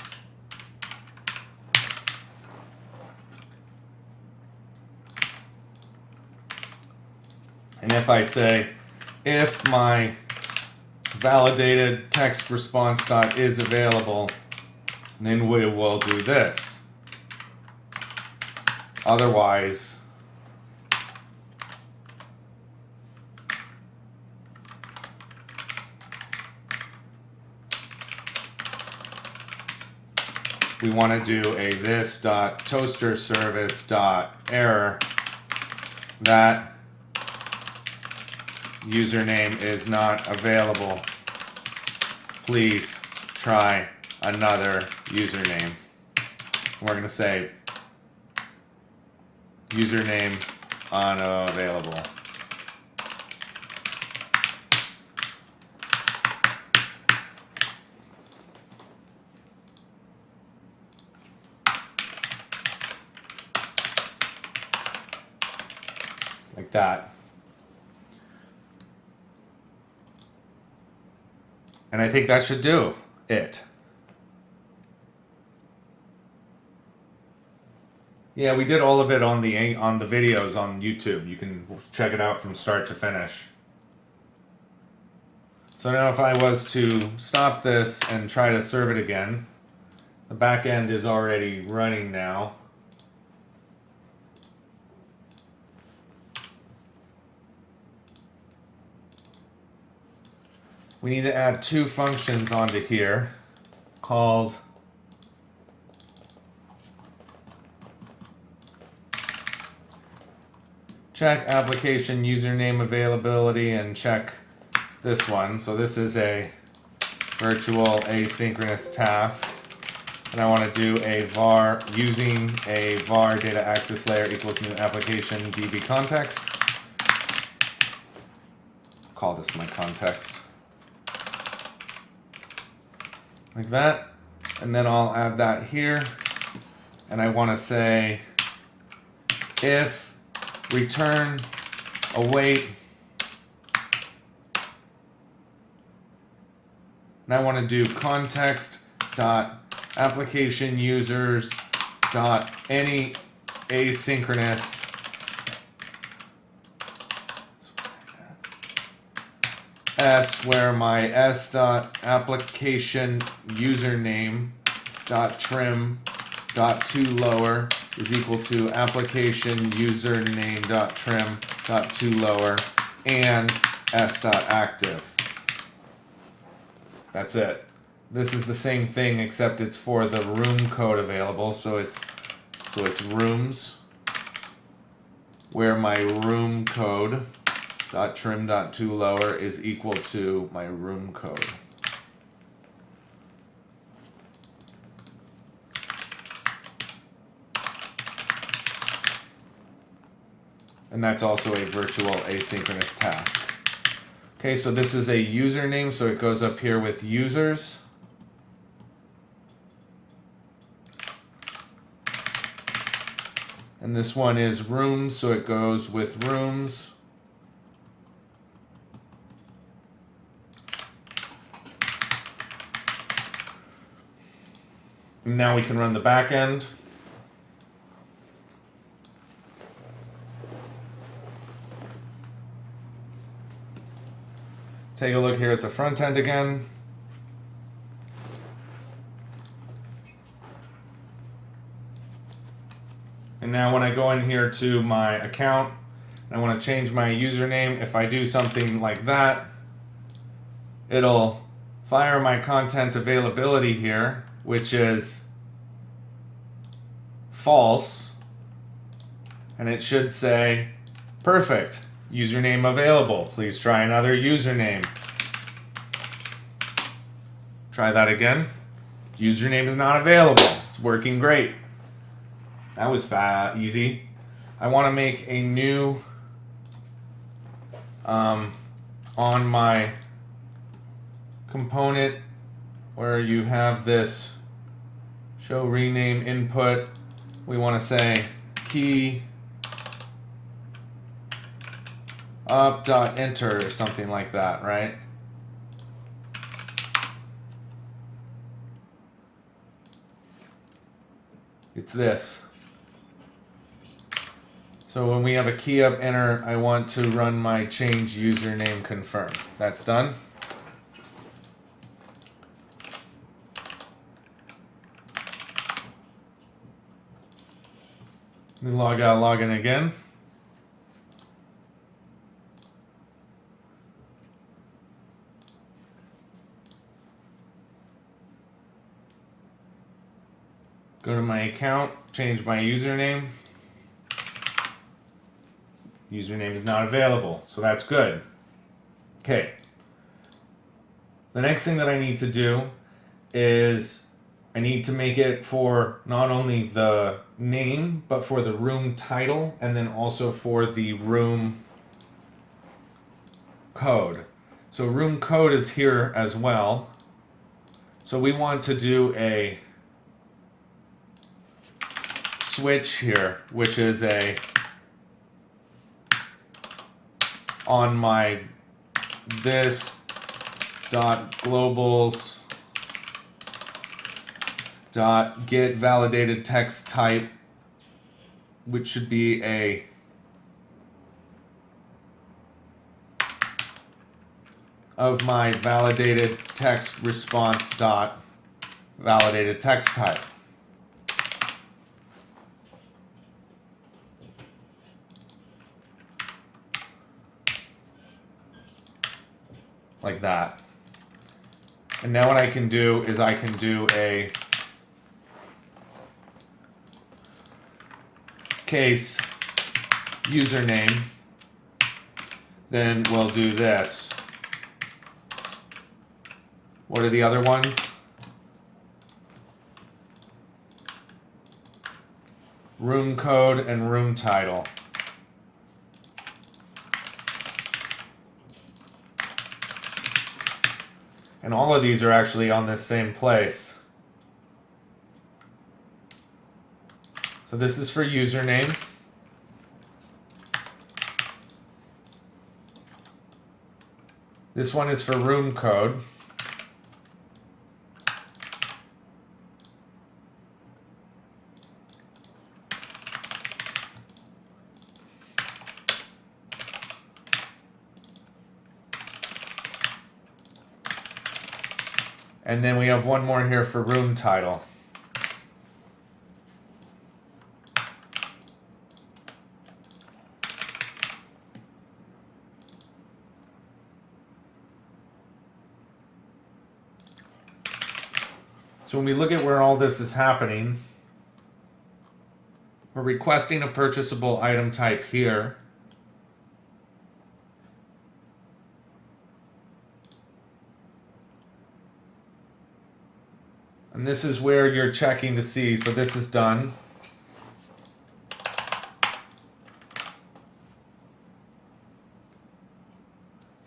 And if I say, if my validated text response dot is available, then we will do this. Otherwise, we want to do a this dot toaster service dot error that username is not available. Please try another username. We're going to say username unavailable. Like that. And I think that should do it. Yeah, we did all of it on the videos on YouTube. You can check it out from start to finish. So now if I was to stop this and try to serve it again, the back end is already running now. We need to add two functions onto here called check application username availability and check this one. So this is a virtual asynchronous task. And I want to do a var using a var data access layer equals new application DB context. Call this my context. Like that, and then I'll add that here, and I want to say if return await, and I want to do context dot application users dot any asynchronous s, where my s dot application username dot trim dot to lower is equal to application username dot trim dot to lower and s dot active. That's it. This is the same thing except it's for the room code available. So it's rooms where my room code dot trim dot to lower is equal to my room code. And that's also a virtual asynchronous task. Okay, so this is a username, so it goes up here with users. And this one is rooms, so it goes with rooms. And now we can run the back end. Take a look here at the front end again. And now when I go in here to my account, and I want to change my username, if I do something like that, it'll fire my content availability here, which is false. And it should say, perfect, username available. Please try another username. Try that again. Username is not available. It's working great. That was easy. I want to make a new on my component where you have this show rename input. We want to say key up.enter or something like that, right? It's this. So when we have a key up enter, I want to run my change username confirm. That's done. Let me log out, log in again. Go to my account, change my username. Username is not available, so that's good. Okay. The next thing that I need to do is I need to make it for not only the name, but for the room title, and then also for the room code. So room code is here as well. So we want to do a switch here, which is a on my this dot globals dot get validated text type, which should be a of my validated text response dot validated text type. Like that. And now what I can do is I can do a case username, then we'll do this. What are the other ones? Room code and room title. And all of these are actually on this same place. So this is for username. This one is for room code. And then we have one more here for room title. So when we look at where all this is happening, we're requesting a purchasable item type here. And this is where you're checking to see, so this is done.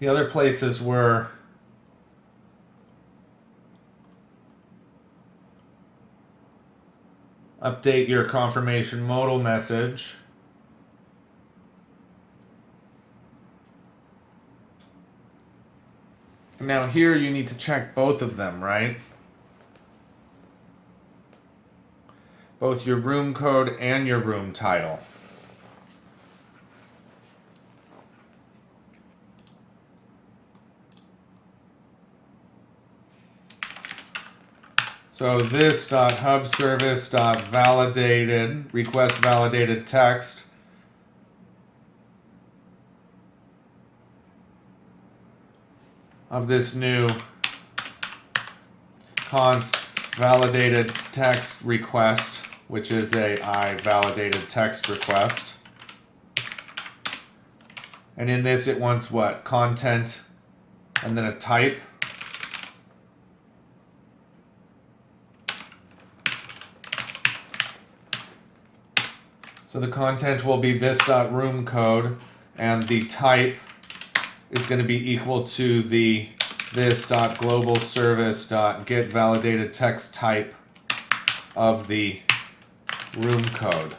The other places were update your confirmation modal message. Now here you need to check both of them, right? Both your room code and your room title. So this .hub service .validated request validated text of this new const validated text request, which is a I validated text request. And in this it wants what? Content and then a type. So the content will be this .room code, and the type is going to be equal to the this .global service .get validated text type of the room code.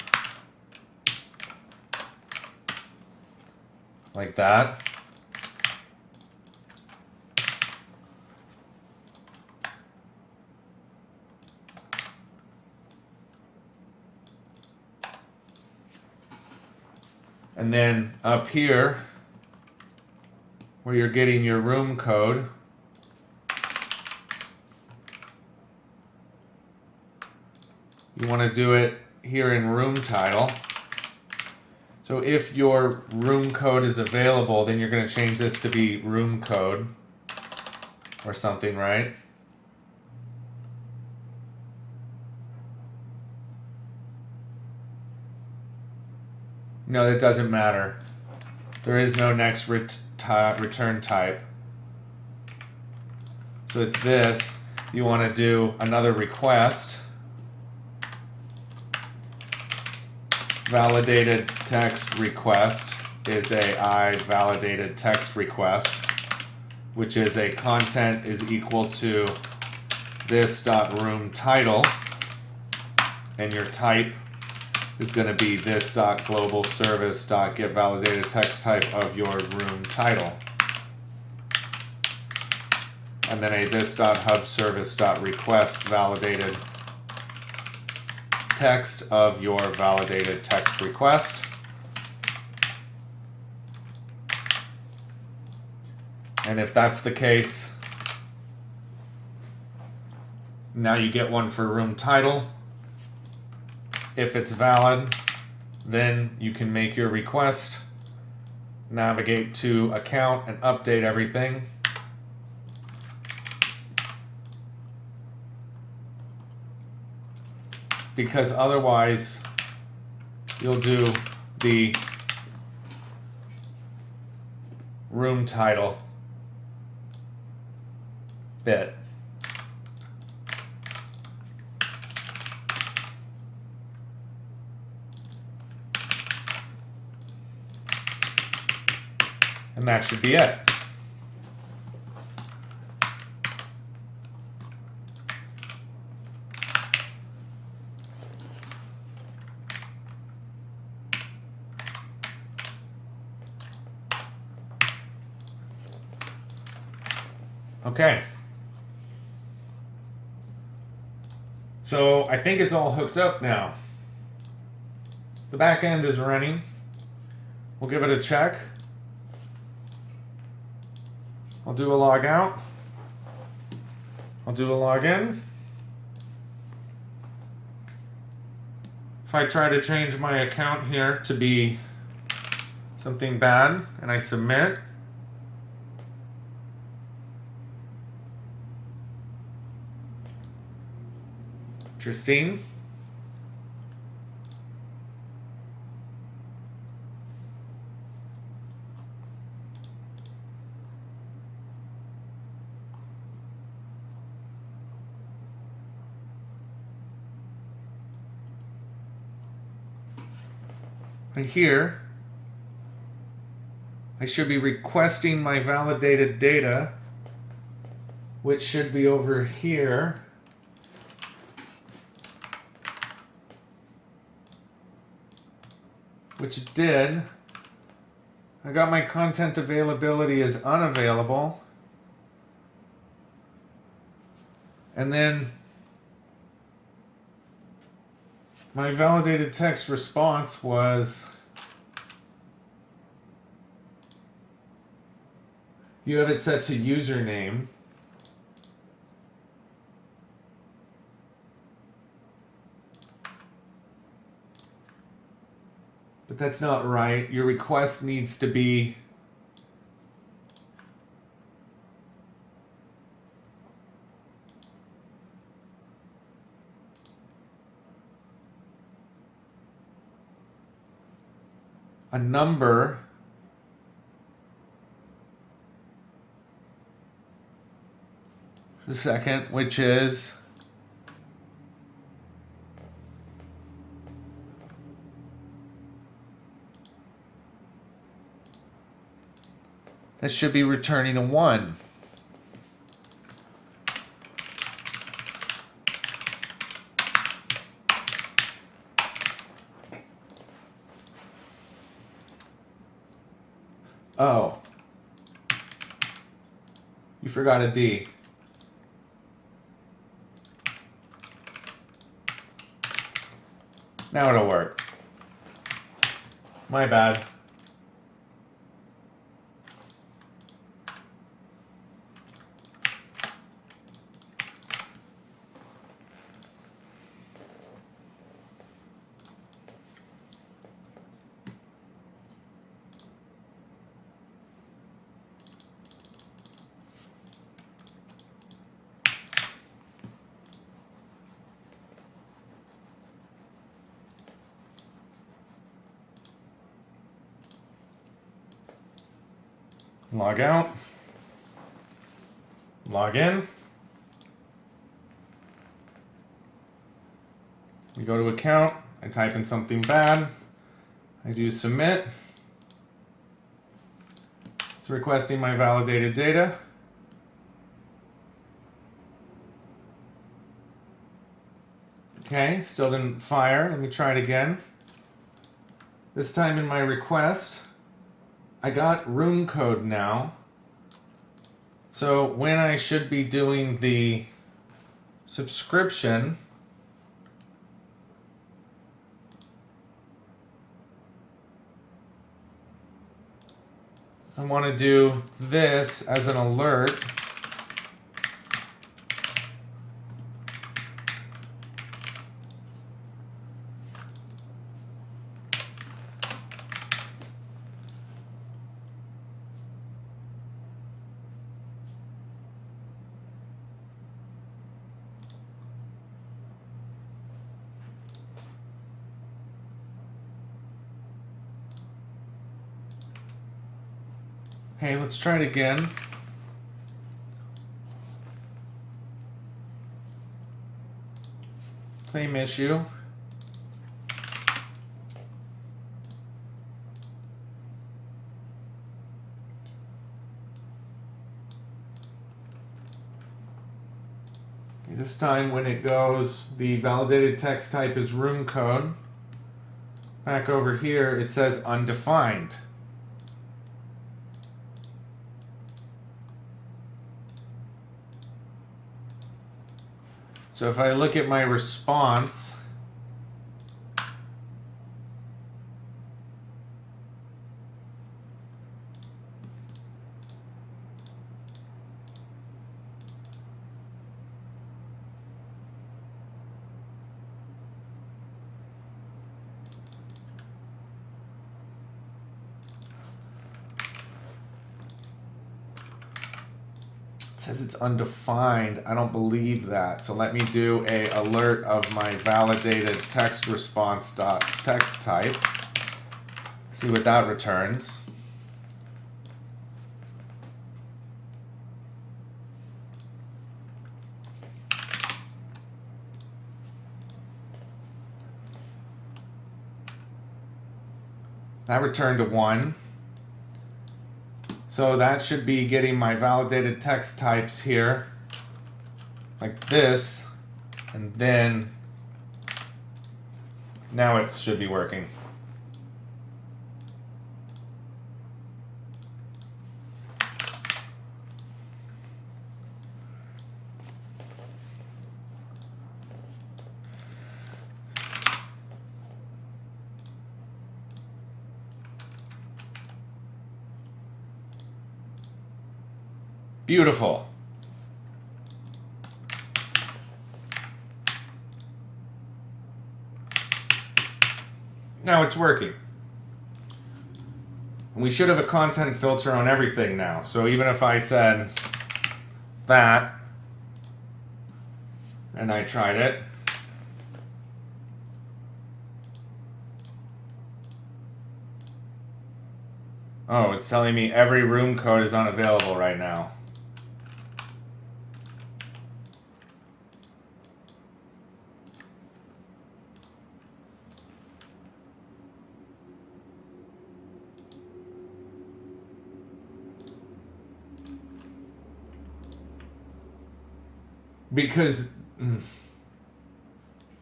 Like that. And then up here, where you're getting your room code, you want to do it here in room title. So if your room code is available, then you're going to change this to be room code or something, right? No, that doesn't matter. There is no next return type. So it's this. You want to do another request. Validated text request is a I validated text request, which is a content is equal to this room title, and your type is going to be this global service get validated text type of your room title, and then a this hub service request validated text of your validated text request. And if that's the case, now you get one for room title. If it's valid, then you can make your request, navigate to account, and update everything. Because otherwise, you'll do the room title bit. And that should be it. Okay. So I think it's all hooked up now. The back end is running. We'll give it a check. I'll do a log out. I'll do a log in. If I try to change my account here to be something bad and I submit, interesting. Right here, I should be requesting my validated data, which should be over here. Which it did. I got my content availability as unavailable. And then my validated text response was, you have it set to username. But that's not right. Your request needs to be a number a second, which is that should be returning a 1. Oh, you forgot a D. Now it'll work. My bad. Log out. Log in. We go to account. I type in something bad. I do submit. It's requesting my validated data. Okay, still didn't fire. Let me try it again. This time in my request, I got rune code now. So when I should be doing the subscription, I want to do this as an alert. Okay, let's try it again. Same issue. Okay, this time when it goes, the validated text type is rune code. Back over here, it says undefined. So if I look at my response, says it's undefined. I don't believe that. So let me do a alert of my validated text response dot text type. See what that returns. That returned a 1. So that should be getting my validated text types here, like this, and then now it should be working. Beautiful. Now it's working. And we should have a content filter on everything now. So even if I said that, and I tried it, oh, it's telling me every room code is unavailable right now.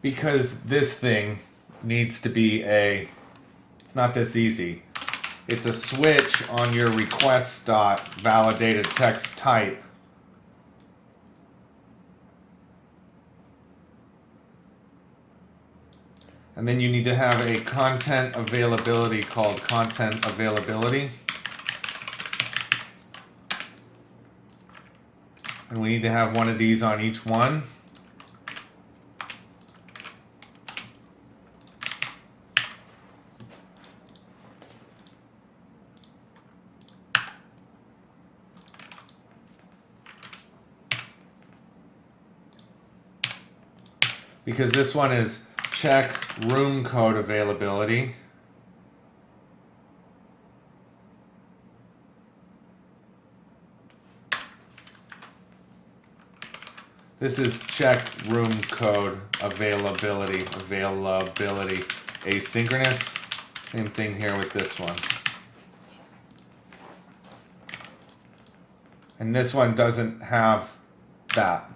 Because this thing needs to be it's not this easy. It's a switch on your request.validated text type. And then you need to have a content availability called content availability. And we need to have one of these on each one. Because this one is check room code availability. This is check room code availability, asynchronous. Same thing here with this one. And this one doesn't have that.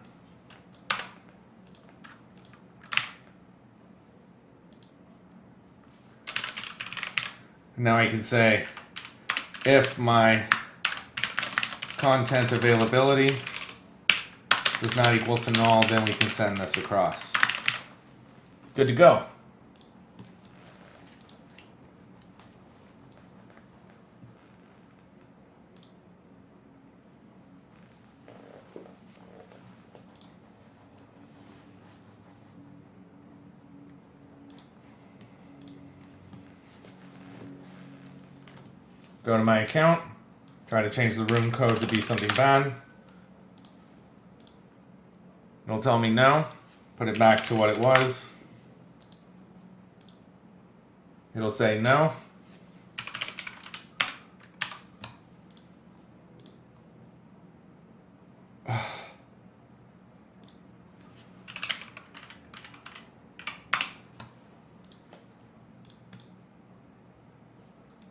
Now I can say, if my content availability is not equal to null, then we can send this across. Good to go. Go to my account, try to change the room code to be something bad. It'll tell me no, put it back to what it was. It'll say no.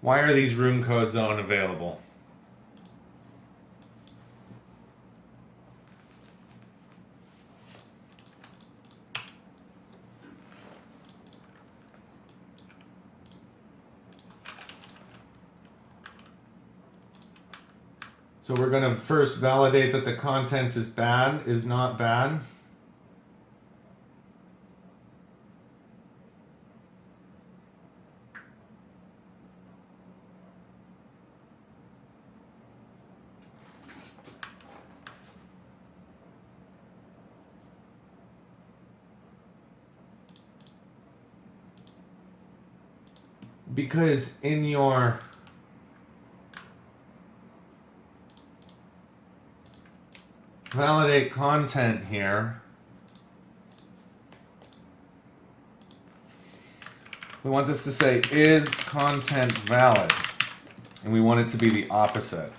Why are these room codes unavailable? So we're going to first validate that the content is not bad. Because in your validate content here, we want this to say is content valid, and we want it to be the opposite.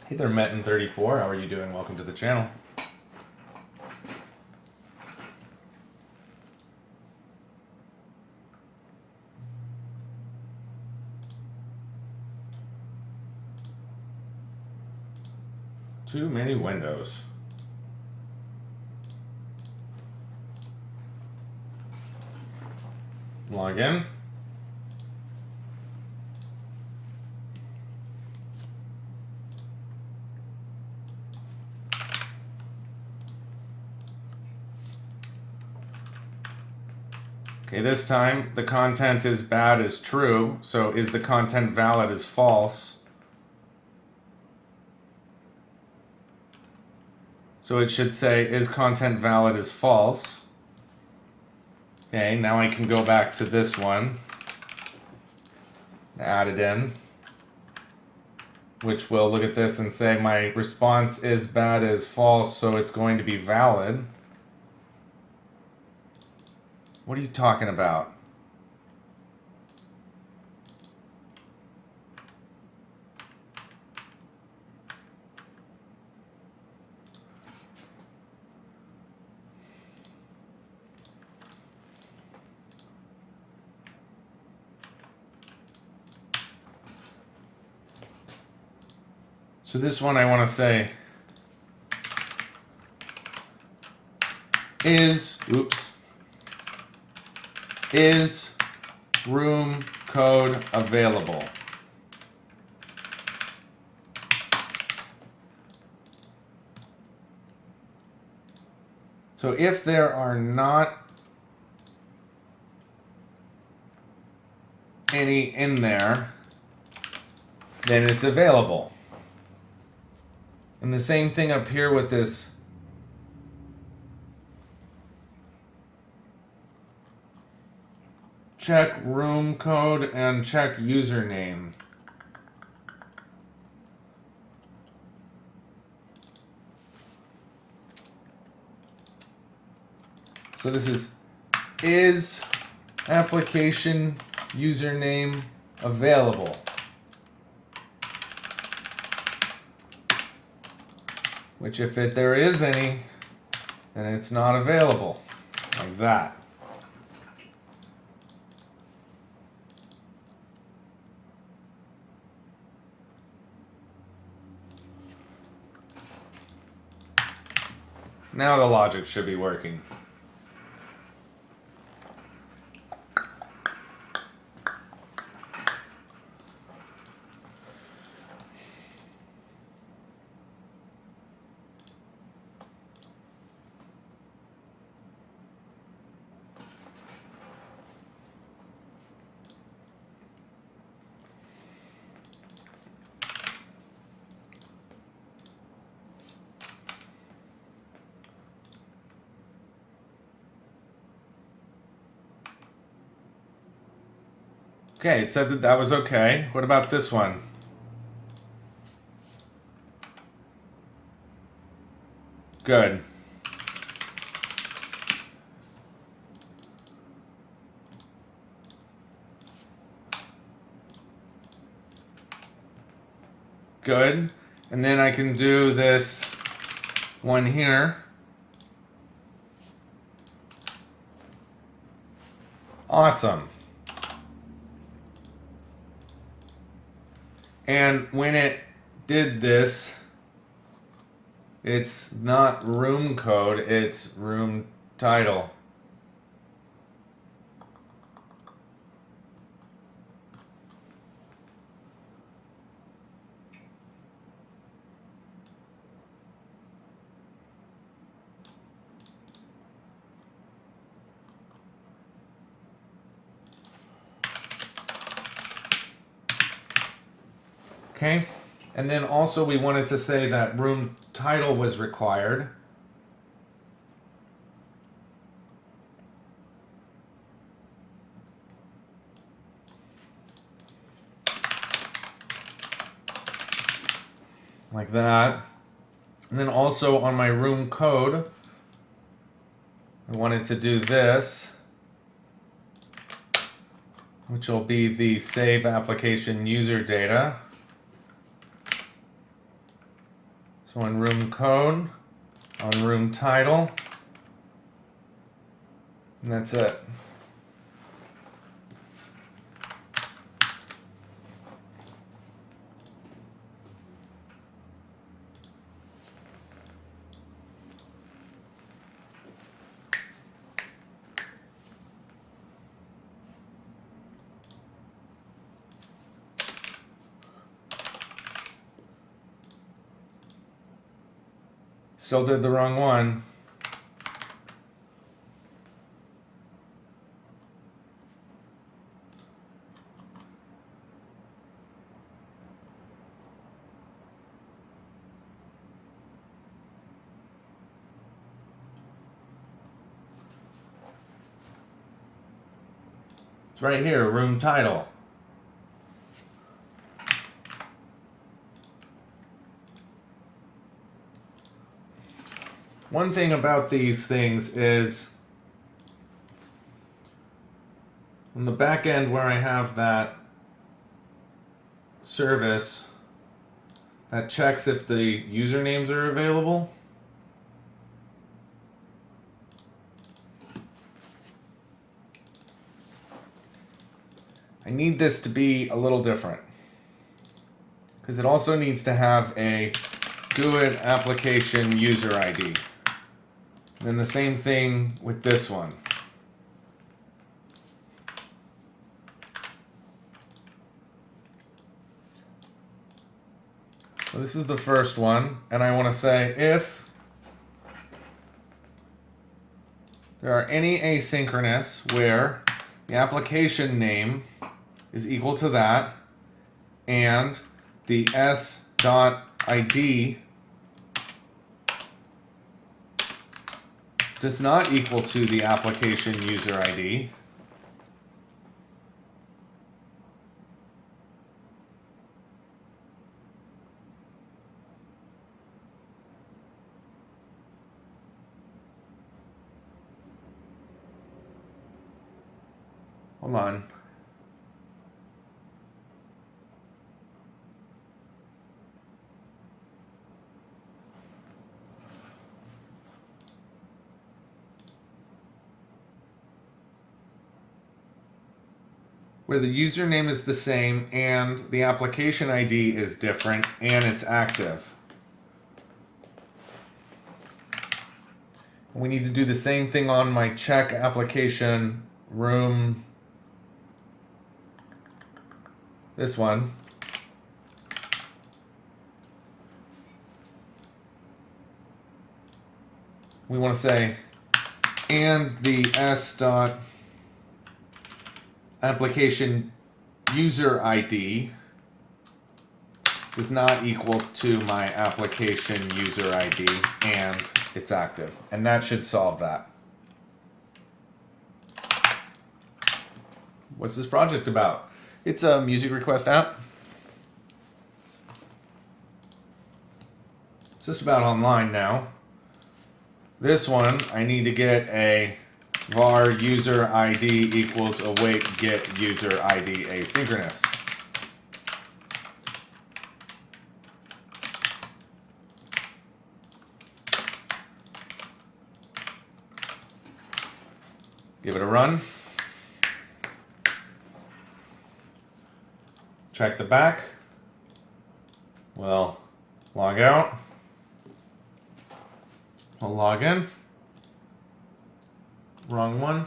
Hey there, Metin34, how are you doing? Welcome to the channel. Too many windows. Log in. Okay, this time the content is bad is true, so is the content valid is false. So it should say is content valid is false. Okay, now I can go back to this one, add it in, which will look at this and say my response is bad is false, so it's going to be valid. What are you talking about? So this one I want to say is room code available? So if there are not any in there, then it's available. And the same thing up here with this check room code and check username. So this is application username available? Which if there is any, then it's not available, like that. Now the logic should be working. Okay, it said that that was okay. What about this one? Good. Good. And then I can do this one here. Awesome. And when it did this, it's not room code, it's room title. Okay, and then also we wanted to say that room title was required. Like that. And then also on my room code, I wanted to do this, which will be the save application user data. So on room code, on room title, and that's it. Still did the wrong one. It's right here, room title. One thing about these things is on the back end where I have that service that checks if the usernames are available. I need this to be a little different because it also needs to have a GUID application user ID. And then the same thing with this one. So this is the first one, and I want to say if there are any asynchronous where the application name is equal to that, and the s.id does not equal to the application user ID, hold on. Where the username is the same and the application ID is different and it's active. We need to do the same thing on my check application room. This one. We want to say, and the s.application user ID does not equal to my application user ID, and it's active. And that should solve that. What's this project about? It's a music request app. It's just about online now. This one, I need to get a var user ID equals await get user ID asynchronous. Give it a run. Check the back. Well, log out. I'll log in. Wrong one.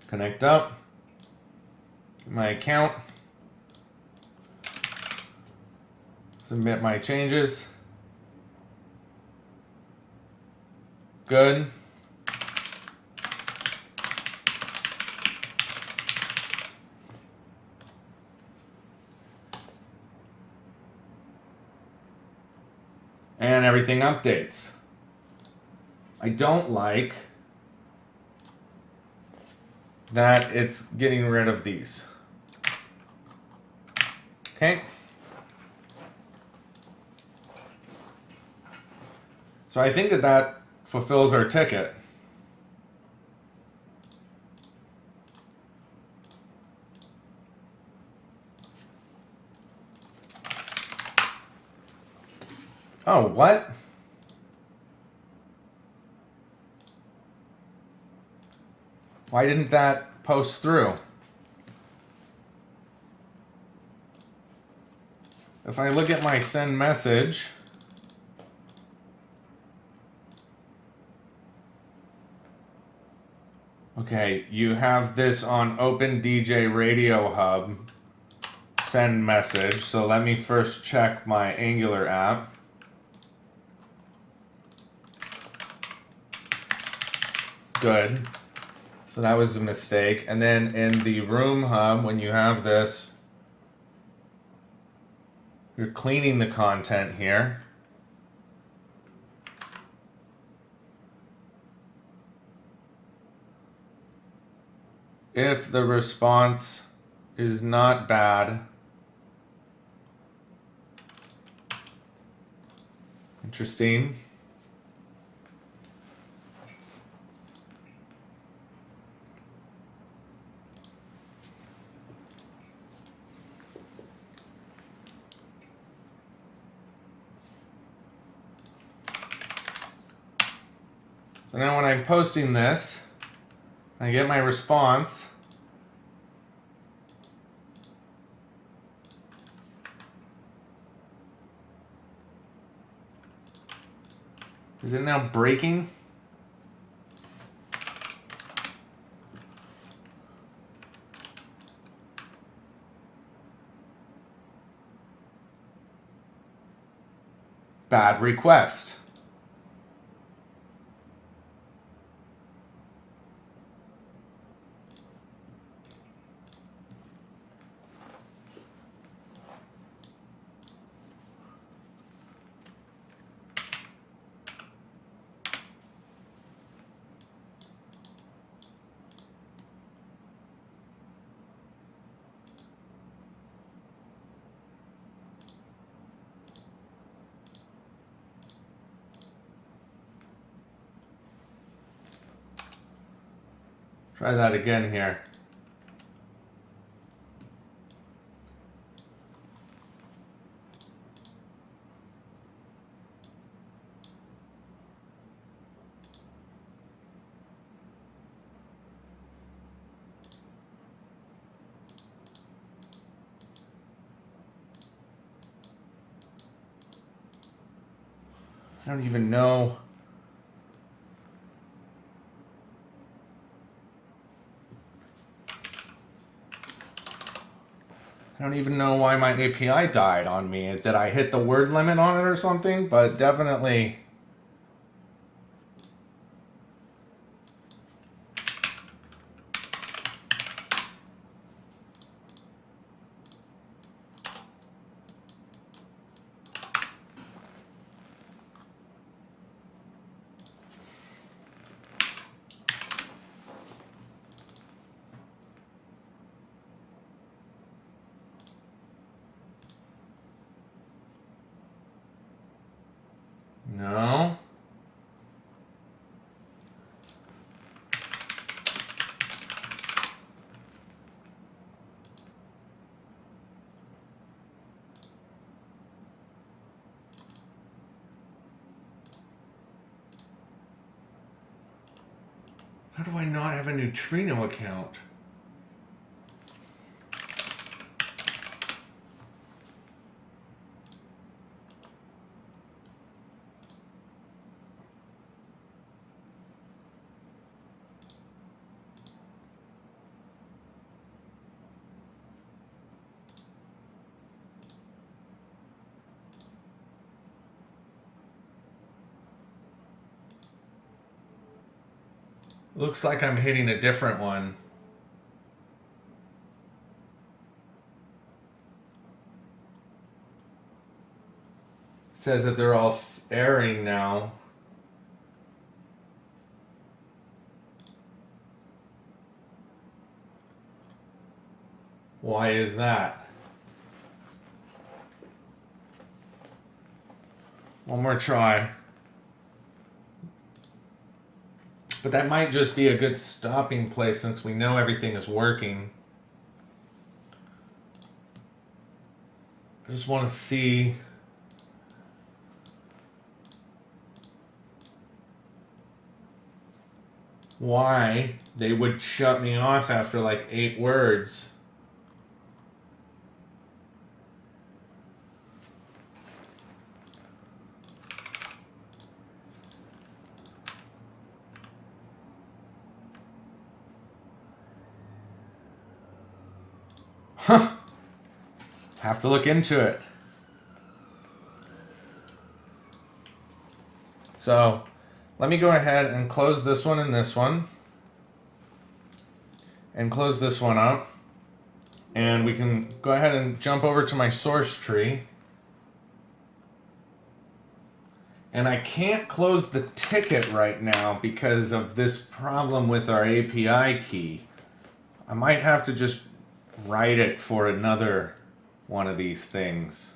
Connect up. My account. Submit my changes. Good. And everything updates. I don't like that it's getting rid of these. Okay. So I think that fulfills our ticket. Oh, what? Why didn't that post through? If I look at my send message, okay, you have this on OpenDJRadio Hub send message. So let me first check my Angular app. Good. So that was a mistake. And then in the room hub, when you have this, you're cleaning the content here. If the response is not bad, interesting. So now when I'm posting this, I get my response. Is it now breaking? Bad request. Try that again here. I don't even know. I don't even know why my API died on me. Did I hit the word limit on it or something? But definitely. No. How do I not have a neutrino account? Looks like I'm hitting a different one. Says that they're all airing now. Why is that? One more try. But that might just be a good stopping place since we know everything is working. I just want to see why they would shut me off after like 8 words. Huh. Have to look into it. So let me go ahead and close this one and this one. And close this one up. And we can go ahead and jump over to my source tree. And I can't close the ticket right now because of this problem with our API key. I might have to just write it for another one of these things.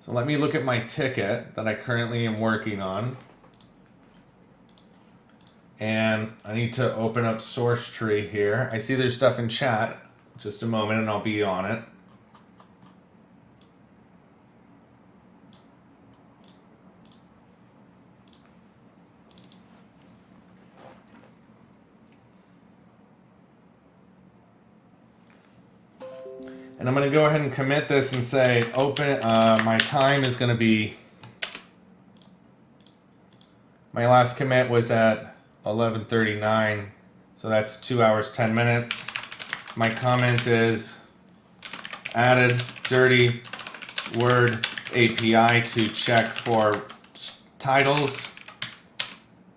So let me look at my ticket that I currently am working on. And I need to open up source tree here. I see there's stuff in chat. Just a moment and I'll be on it. And I'm going to go ahead and commit this and say open, my time is going to be, my last commit was at 11:39, so that's 2 hours, 10 minutes. My comment is added dirty word API to check for titles,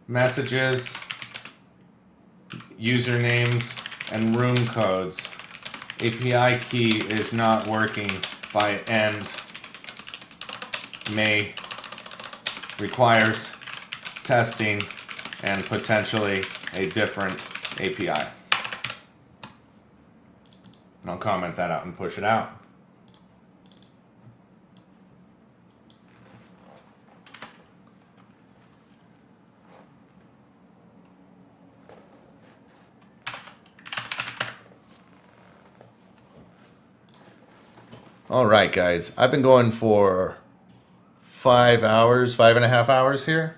messages, usernames, and room codes. API key is not working by end. May requires testing and potentially a different API. And I'll comment that out and push it out. All right, guys, I've been going for 5 hours, 5.5 hours here.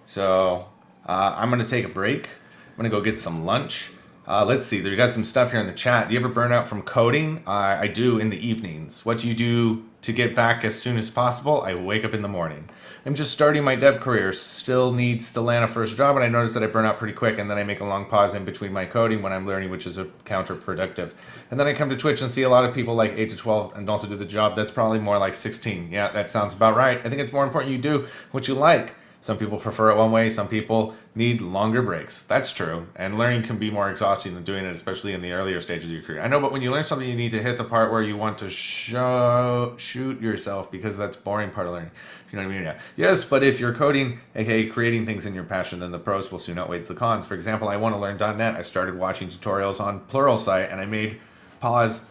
So I'm going to take a break. I'm going to go get some lunch. Let's see, you got some stuff here in the chat. Do you ever burn out from coding? I do in the evenings. What do you do to get back as soon as possible? I wake up in the morning. I'm just starting my dev career, still needs to land a first job, and I notice that I burn out pretty quick, and then I make a long pause in between my coding when I'm learning, which is counterproductive. And then I come to Twitch and see a lot of people like 8 to 12 and also do the job. That's probably more like 16. Yeah, that sounds about right. I think it's more important you do what you like. Some people prefer it one way, some people need longer breaks. That's true, and learning can be more exhausting than doing it, especially in the earlier stages of your career. I know, but when you learn something, you need to hit the part where you want to shoot yourself, because that's the boring part of learning. You know what I mean? Yeah. Yes, but if you're coding, aka creating things in your passion, then the pros will soon outweigh the cons. For example, I want to learn .NET. I started watching tutorials on Pluralsight, and I made pause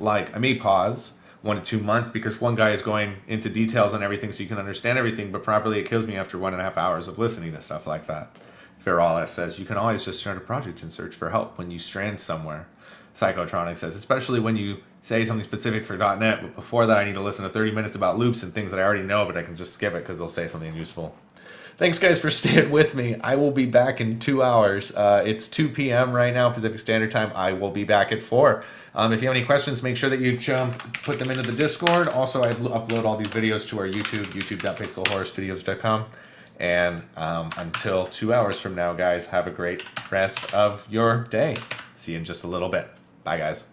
1 to 2 months because one guy is going into details on everything so you can understand everything, but probably it kills me after 1.5 hours of listening to stuff like that. Ferrala says, you can always just start a project and search for help when you strand somewhere. Psychotronic says, especially when you say something specific for .NET, but before that I need to listen to 30 minutes about loops and things that I already know, but I can just skip it because they'll say something useful. Thanks, guys, for staying with me. I will be back in 2 hours. It's 2 p.m. right now, Pacific Standard Time. I will be back at 4. If you have any questions, make sure that you put them into the Discord. Also, I upload all these videos to our YouTube, youtube.pixelhorsevideos.com. And until 2 hours from now, guys, have a great rest of your day. See you in just a little bit. Bye, guys.